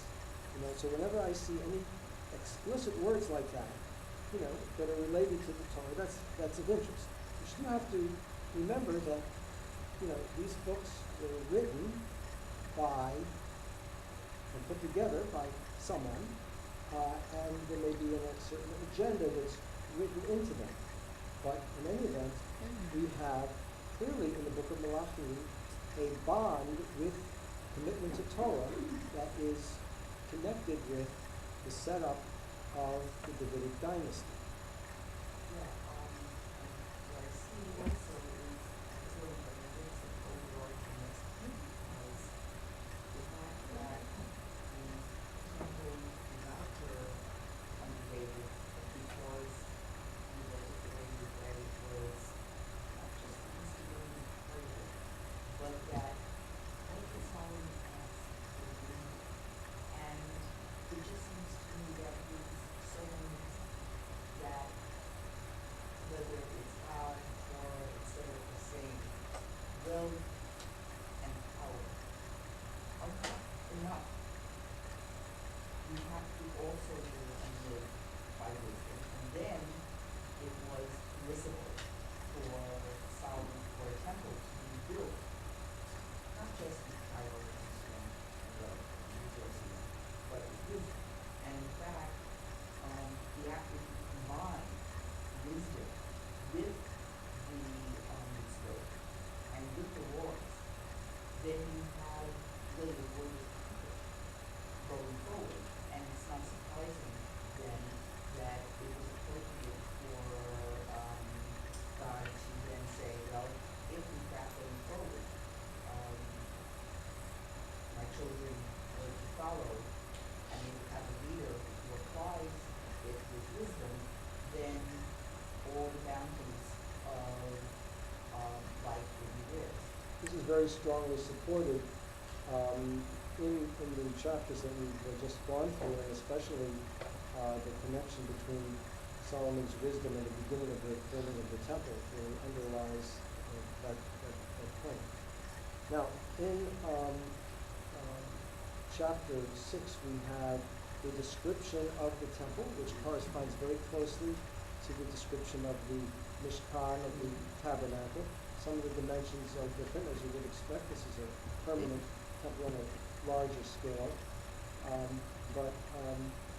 You know, so whenever I see any explicit words like that, you know, that are related to the Torah, that's of interest. You still have to remember that, you know, these books were written by and put together by someone, and there may be a certain agenda that's written into them. But in any event, we have clearly in the book of Malachim a bond with commitment to Torah that is connected with the setup of the Davidic dynasty. Yeah, what I see also is sort of a mix of overarching messaging, because the fact that the temple is not under David, because you articulated that it was not just the instigating prayer, but that what the Solomon asked was wisdom. And it just seems to me that it's so amazing that whether it's God or instead of saying wealth and power are not enough. We have to also live and live by wisdom. And then it was permissible for Solomon, for a temple to be built, not just with power and strength and wealth and resources, but with wisdom. And in fact, the act if you combine wisdom with the mitzvot and with the laws, then you have really a glorious conquest going forward. And it's not surprising then that it was appropriate for God to then say, well, if in fact going forward, my children are to follow, and they would have a leader who applies it with wisdom, then all the bounties of life will be theirs. This is very strongly supported in the chapters that we've just gone through, and especially the connection between Solomon's wisdom and the beginning of the building of the temple really underlies that point. Now, in chapter 6, we have the description of the temple, which corresponds very closely to the description of the Mishkan, of the tabernacle. Some of the dimensions are different, as you would expect. This is a permanent temple on a larger scale. But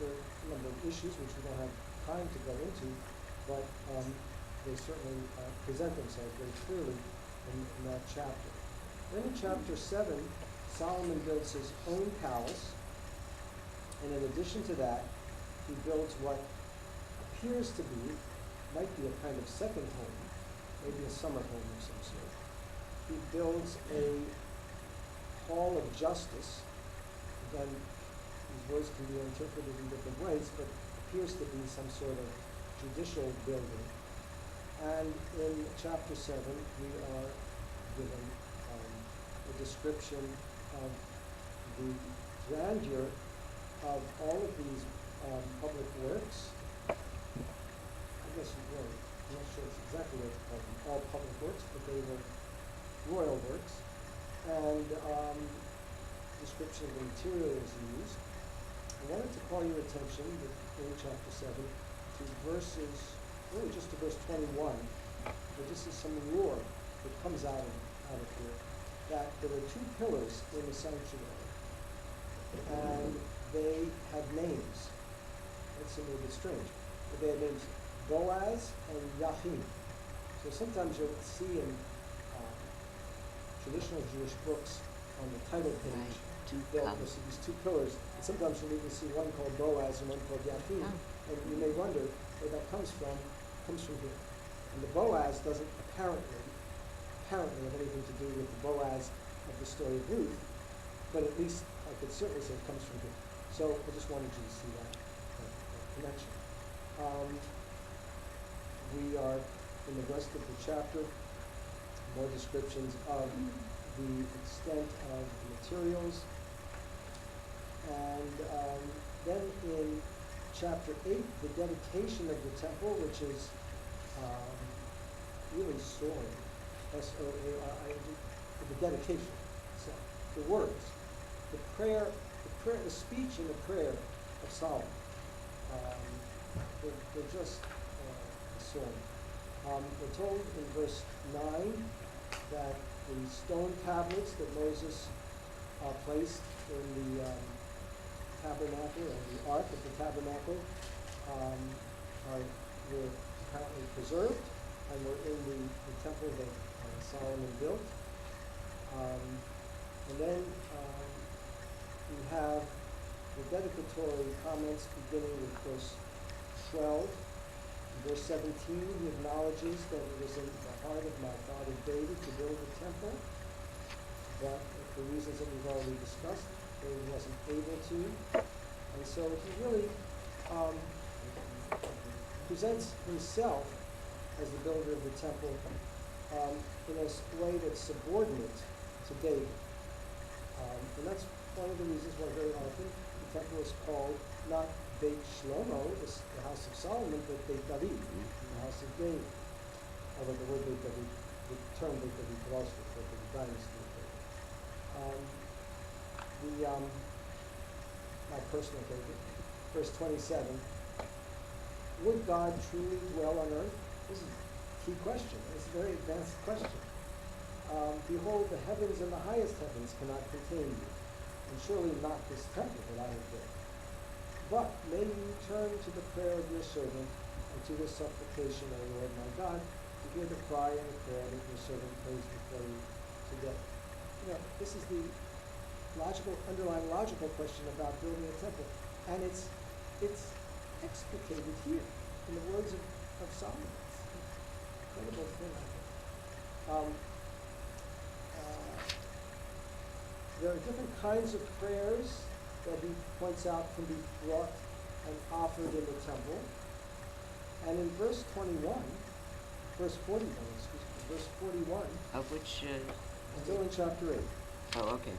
there are a number of issues which we don't have time to go into, but they certainly present themselves very clearly in that chapter. Then in chapter 7, Solomon builds his own palace, and in addition to that, he builds what appears to be, might be a kind of second home, maybe a summer home of some sort. He builds a hall of justice. Again, these words can be interpreted in different ways, but appears to be some sort of judicial building. And in chapter 7, we are given a description of the grandeur of all of these public works. I guess I'm not sure it's exactly what it's called, all public works, but they were royal works. And description of the materials used. I wanted to call your attention in chapter 7 to verses, really just to verse 21, but this is some lore that comes out of here, that there were two pillars in the sanctuary, and they had names. That seemed a little bit strange, but they had names Boaz and Yachin. So sometimes you'll see in traditional Jewish books on the title page, you'll see these two pillars, and sometimes you'll even see one called Boaz and one called Yachin. And you may wonder where that comes from here. And the Boaz doesn't apparently have anything to do with the Boaz of the story of Ruth, but at least I could certainly say it comes from here. So I just wanted you to see that connection. We are, in the rest of the chapter, more descriptions of the extent of the materials. And then in chapter 8, the dedication of the temple, which is really soaring, S-O-A-R-I-N-G, the dedication, so the words, the speech and the prayer of Solomon. They're just soaring. We're told in verse 9 that the stone tablets that Moses placed in the tabernacle, or the ark of the tabernacle, were apparently preserved and were in the temple that Solomon built. And then we have the dedicatory comments beginning with verse 12. In verse 17, he acknowledges that it was in the heart of my father David to build a temple, but for reasons that we've already discussed, David wasn't able to. And so he really presents himself as the builder of the temple in a way that's subordinate to David. And that's one of the reasons why very often the temple is called not Beit Shlomo, the house of Solomon, but Beit David, the house of David. Although the word Beit David, the term Beit David could also refer to the dynasty of David. My personal favorite, verse 27, would God truly dwell on earth? This is a key question. It's a very advanced question. Behold, the heavens and the highest heavens cannot contain you, and surely not this temple that I have built. But may you turn to the prayer of your servant and to the supplication, O Lord my God, to hear the cry and the prayer that your servant prays before you today. This is the underlying logical question about building a temple. And it's explicated here in the words of Solomon. It's an incredible thing, I think. There are different kinds of prayers that he points out can be brought and offered in the temple. And in verse 41, verse 41, Of which, still in chapter 8. oh, okay.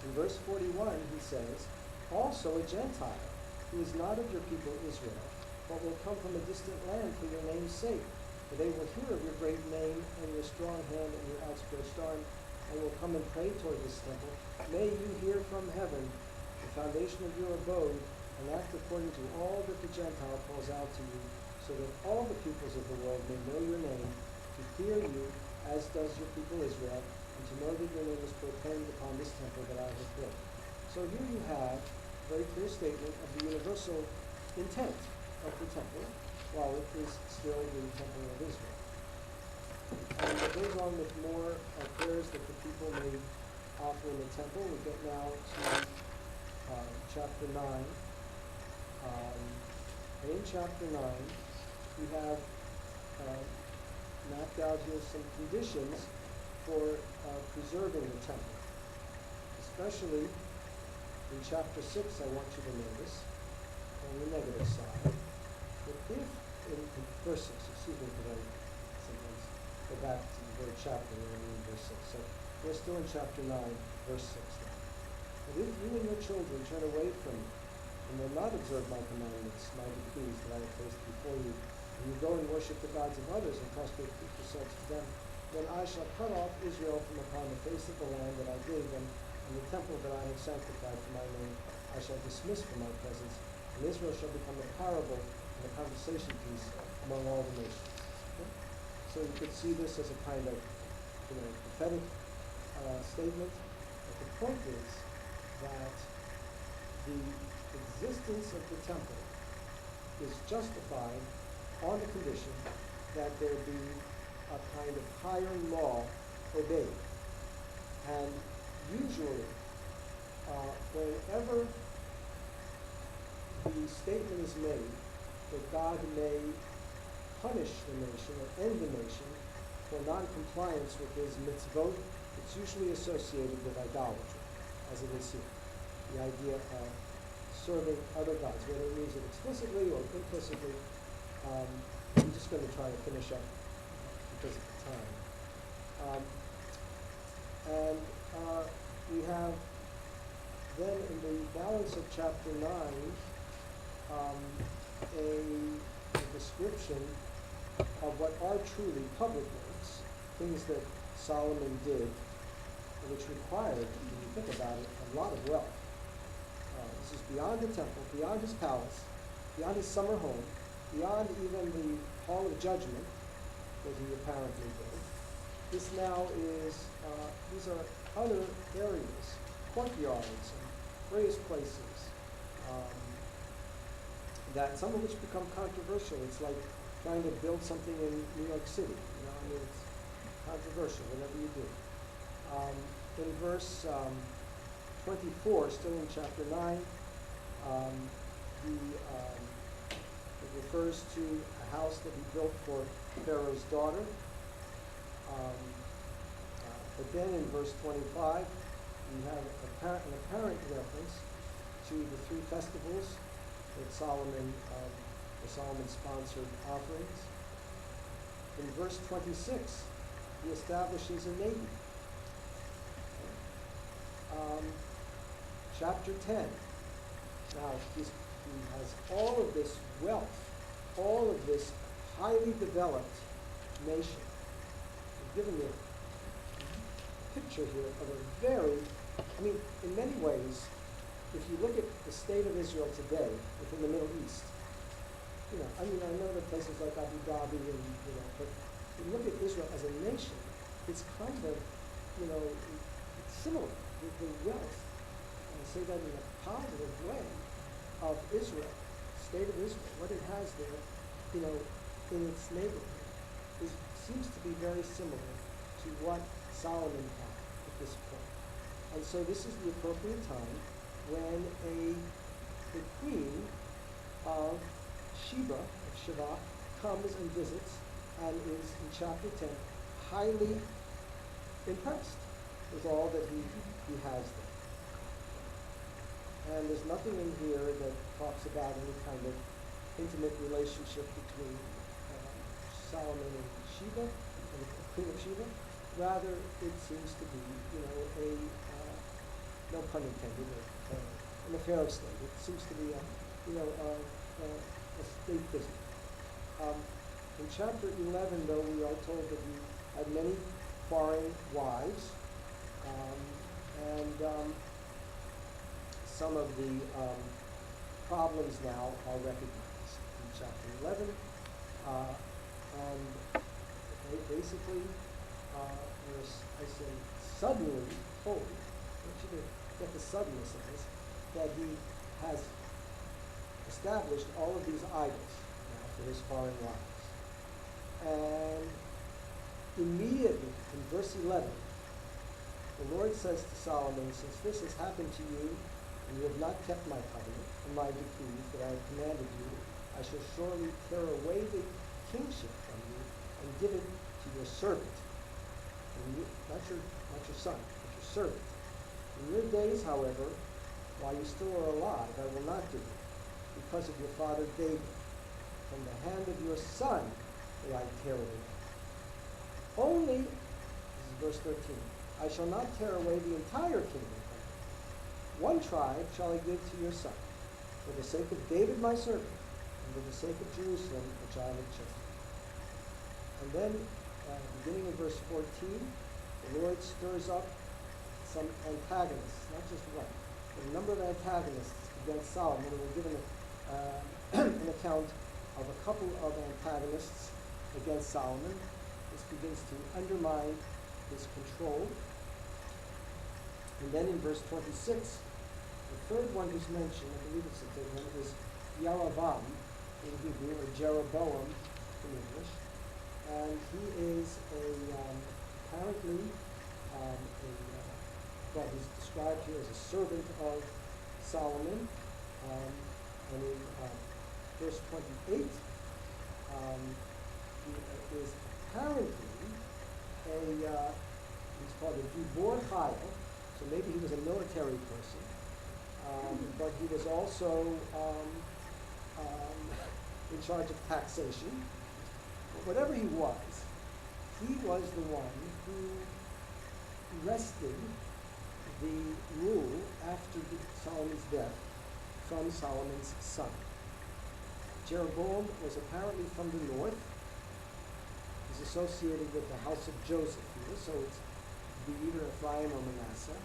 In verse 41, he says, also a Gentile who is not of your people Israel, but will come from a distant land for your name's sake. For they will hear of your great name and your strong hand and your outstretched arm, and will come and pray toward this temple. May you hear from heaven the foundation of your abode, and act according to all that the Gentile calls out to you, so that all the peoples of the world may know your name, to fear you, as does your people Israel, and to know that your name is proclaimed upon this temple that I have built. So here you have a very clear statement of the universal intent of the temple, while it is still the temple of Israel. And it goes on with more prayers that the people may offer in the temple. We get now to chapter 9. And in chapter 9, we have mapped out here some conditions for preserving the temple. Especially in chapter 6, I want you to notice, on the negative side, that if, in verse 6, excuse me, because I sometimes go back to the very chapter when I mean verse 6. So we're still in chapter 9, verse 6 now. But if you and your children turn away from me, and will not observe my commandments, my decrees that I have placed before you, and you go and worship the gods of others and prostrate yourselves to them, then I shall cut off Israel from upon the face of the land that I gave them, and the temple that I have sanctified for my name I shall dismiss from my presence, and Israel shall become a parable and a conversation piece among all the nations. Okay? So you could see this as a kind of prophetic statement, but the point is that the existence of the temple is justified on the condition that there be a kind of higher law obeyed. And usually, whenever the statement is made that God may punish the nation or end the nation for non-compliance with his mitzvot, it's usually associated with idolatry. as it is here. The idea of serving other gods, whether it means it explicitly or implicitly. I'm just going to try to finish up because of the time. And we have then in the balance of chapter 9 a description of what are truly public works, things that Solomon did, which required, when you think about it, a lot of wealth. This is beyond the temple, beyond his palace, beyond his summer home, beyond even the hall of judgment that he apparently did. This now is, these are other areas, courtyards and various places, that some of which become controversial. It's like trying to build something in New York City. I mean, it's controversial, whatever you do. In verse 24, still in chapter 9, it refers to a house that he built for Pharaoh's daughter. But then in verse 25, we have an apparent reference to the 3 festivals that Solomon sponsored offerings. In verse 26, he establishes a navy. Chapter 10. Now, he has all of this wealth, all of this highly developed nation. He's given you a picture here of a very, in many ways, if you look at the state of Israel today within the Middle East, I know there are places like Abu Dhabi and, but if you look at Israel as a nation, it's kind of, it's similar with the wealth, and I say that in a positive way, of Israel, state of Israel, what it has there, in its neighborhood, seems to be very similar to what Solomon had at this point. And so this is the appropriate time when the queen of Sheba, comes and visits and is in chapter 10 highly impressed with all that he has there. And there's nothing in here that talks about any kind of intimate relationship between Solomon and Sheba, and the Queen of Sheba. Rather, it seems to be, no pun intended, an affair of state. It seems to be a state visit. In chapter 11, though, we are told that he had many foreign wives, and some of the problems now are recognized in chapter 11, and basically, I say suddenly told, I want you to get the suddenness of this, that he has established all of these idols now for his foreign wives. And immediately in verse 11, the Lord says to Solomon, since this has happened to you, and you have not kept my covenant and my decrees that I have commanded you, I shall surely tear away the kingship from you and give it to your servant. Not your son, but your servant. In your days, however, while you still are alive, I will not do it, because of your father David. From the hand of your son will I tear it away. Only, this is verse 13, I shall not tear away the entire kingdom from you. One tribe shall I give to your son, for the sake of David my servant, and for the sake of Jerusalem, which I have chosen. And then, beginning in verse 14, the Lord stirs up some antagonists, not just one, but a number of antagonists against Solomon. And we're given an account of a couple of antagonists against Solomon. This begins to undermine his control. And then in verse 26, the third one who's mentioned, I believe it's the third one, is Yaravam in Hebrew, or Jeroboam in English. And he is apparently well, he's described here as a servant of Solomon. And in verse 28, he is apparently he's called a Gibor Chayil, So maybe he was a military person, but he was also in charge of taxation. But whatever he was the one who wrested the rule after Solomon's death from Solomon's son. Jeroboam was apparently from the north. He's associated with the house of Joseph here, so it's the either Ephraim or Manasseh,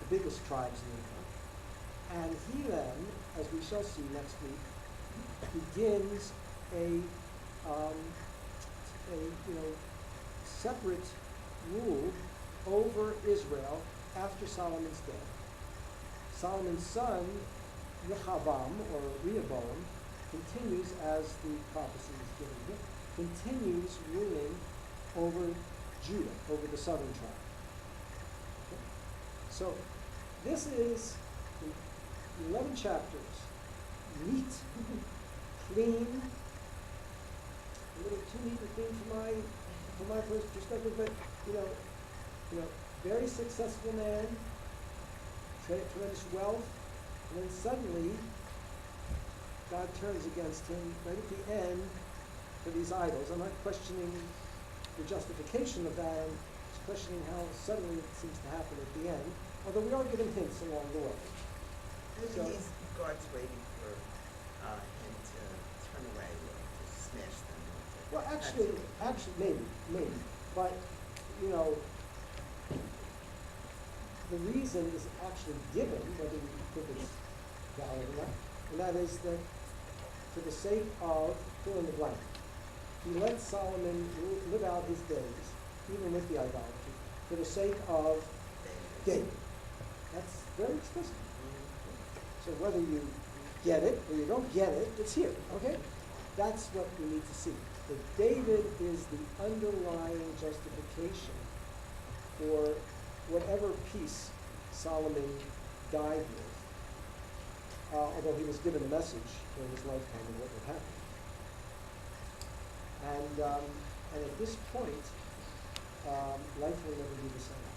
the biggest tribes in Israel. And he then, as we shall see next week, begins a separate rule over Israel after Solomon's death. Solomon's son, Rehoboam, or Rehoboam, continues, as the prophecy is given here, continues ruling over Judah, over the southern tribe. Okay? So, this is 11 chapters, neat, clean, a little too neat and clean from my perspective, but very successful man, tremendous wealth, and then suddenly God turns against him right at the end for these idols. I'm not questioning the justification of that, I'm just questioning how suddenly it seems to happen at the end, although we are given hints along the way. So, God's waiting for him to turn away or to smash them. well, actually, maybe, but, the reason is actually given, whether we think it's valid or not, and that is that for the sake of fill in the blank, he let Solomon live out his days, even with the idolatry, for the sake of David. That's very explicit. So whether you get it or you don't get it, it's here, okay? That's what we need to see. That David is the underlying justification for whatever peace Solomon died with, although he was given a message during his lifetime of what would happen. And at this point, life will never be the same,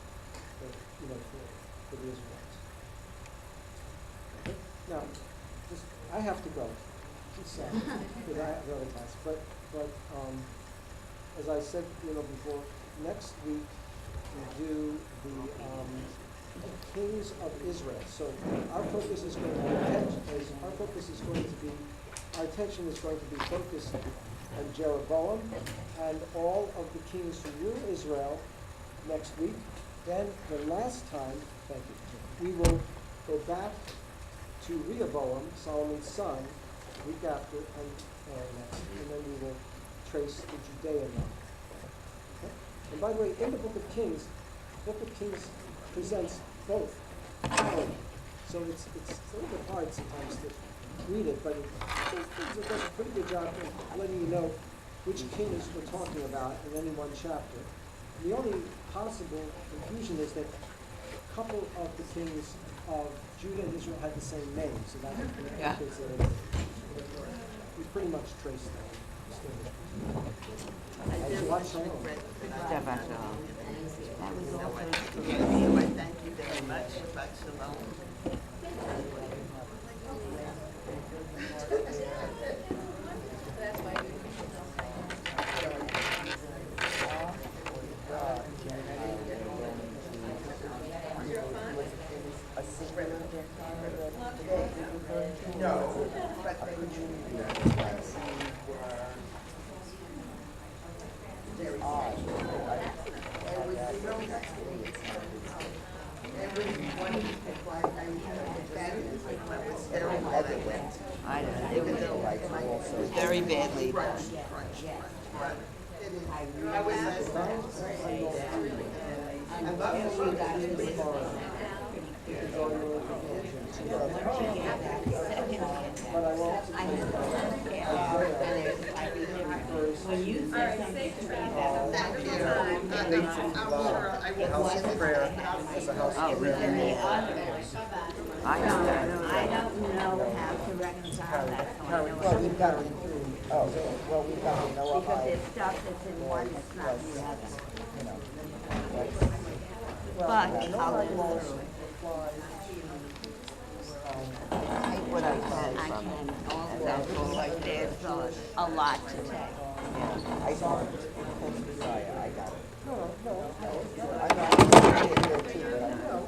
for the Israelites. Okay? Now, I have to go. It's because I have other tasks. But as I said, before, next week we do the kings of Israel. So our focus is going to be our attention is going to be focused on Jeroboam and all of the kings who rule Israel next week. Then the last time, thank you, we will go back to Rehoboam, Solomon's son, the week after, and then we will trace the Judean line. Okay? And by the way, in the Book of Kings presents both. So it's a little bit hard sometimes to read it, but it does a pretty good job of letting you know which kings we're talking about in any one chapter. The only possible confusion is that a couple of the kings of Judah and Israel had the same name, so that indicates that we pretty much trace that. Shabbat shalom. Shabbat shalom. That was all. So I thank you very much. Shabbat shalom. No, but they were very odd. It was terrible that I went. I know, it was very badly done. I was last time. I love But I will also When you said something to me about Thank you. I'm sure I will. House of prayer is a house Oh, of we prayer. can the others. I don't know. I don't know how to reconcile that. Well, you've got to read through Oh, well, we probably know Because about, there's stuff that's in one that's not in the other. you know, But I'll go through it. Take what I can I from it. can And also, that's all I like, can. there's a lot to take. I got it. I got it. I know, I see it here too, but I don't know.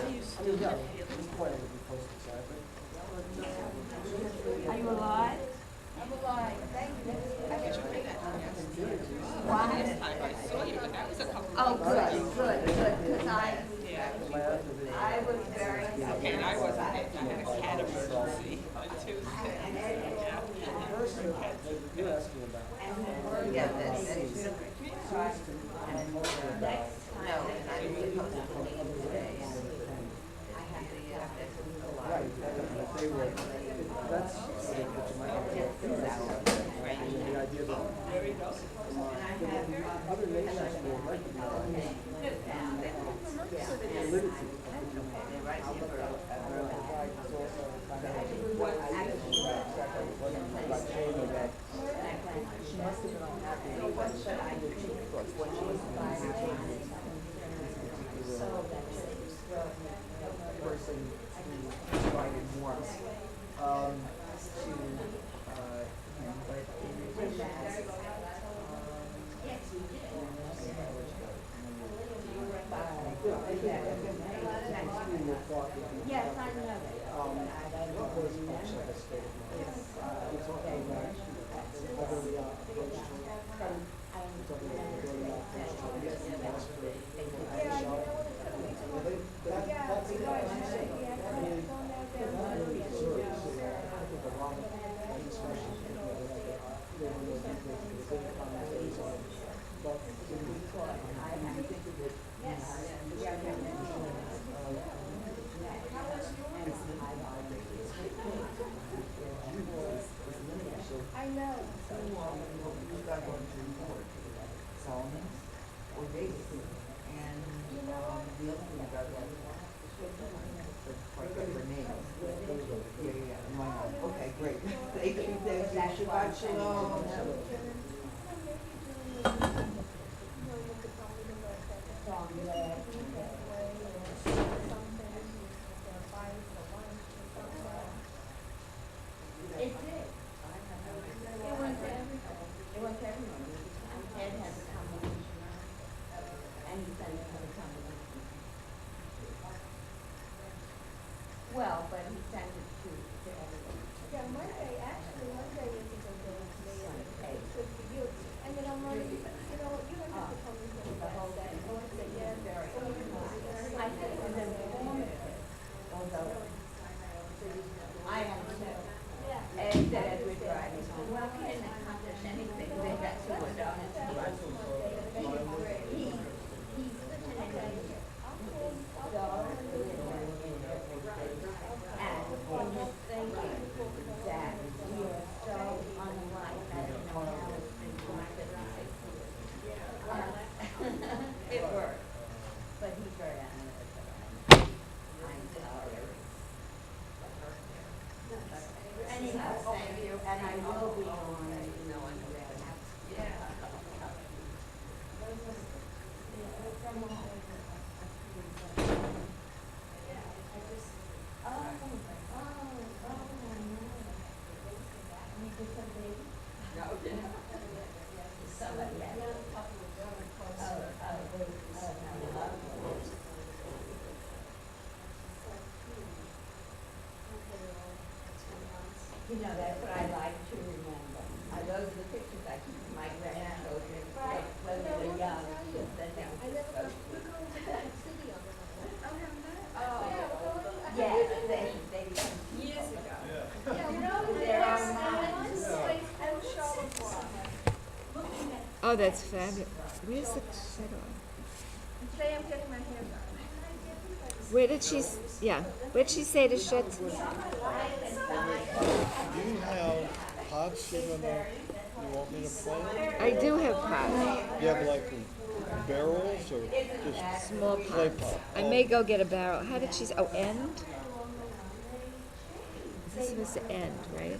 I mean, yeah, this point would be posted, so I think. Are you alive? I'm alive, thank you. Oh, good, because I was very. Okay, and I wasn't, I had a cat emergency. The person that you're asking about. Yeah, that's it. seems to be talking about No, and I was supposed to come in today. right, but they were, that's, I think, what you might have to think about. The idea that other nations will recognize the validity of the community. Right is also kind of what I was saying that she must have been unhappy because when she was person who provided warmth to him, but in addition, Yes, I know that. what was much of a state of mind. We're talking about other approach to credit. We're talking about other approach to risk and ask for shop. That's the guy you said. I mean, not really deserves, I think a lot of discussion. There were no people who did commentaries on it. But in the thought, I think that I know. You got one to report, Solomon or David, and, the other thing about that, like her name. Yeah, why not? Okay, great. Thank you, Shabbat shalom. It did. It went to everybody. It went to everyone. Ed has a combination, and he sent it to the combination. Well, but he sent it to everyone. Yeah, Monday, actually, Monday isn't a good day, it's good for you. And then on Monday, you know, you don't have to tell me anything about that. I want to say, yeah, very. I think it was informative, although I am too. Ed said as we're driving, well, he didn't accomplish anything, they got to it on his bus. He's such an engineer. So, and when you're thinking that we are so unlike, I don't know how it's been marketized. It works, but he's very analytical. I'm sorry. Anyhow, thank you, and I will be on, Somebody else. You know, that's what I like to remember. Those are the pictures I keep of my grandchildren, like when they were young. That they I never go, we're going to that city on the. Yeah, they years ago. Yeah, you know, They're yes, on and mine. one place called Charlottesville. Looking at, Oh, that's fabulous. Where's the shadow? say I'm getting my hair done. Where did she, yeah, where'd she say to shut? Do you have pots you're gonna, you want me to plant? I do have pots, You have like barrels or just small clay pots. pot? I may go get a barrel. How did she, oh, end? This is supposed to end, right?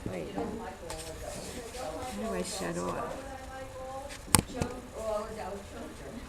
Wait, how do I shut off? All adult children.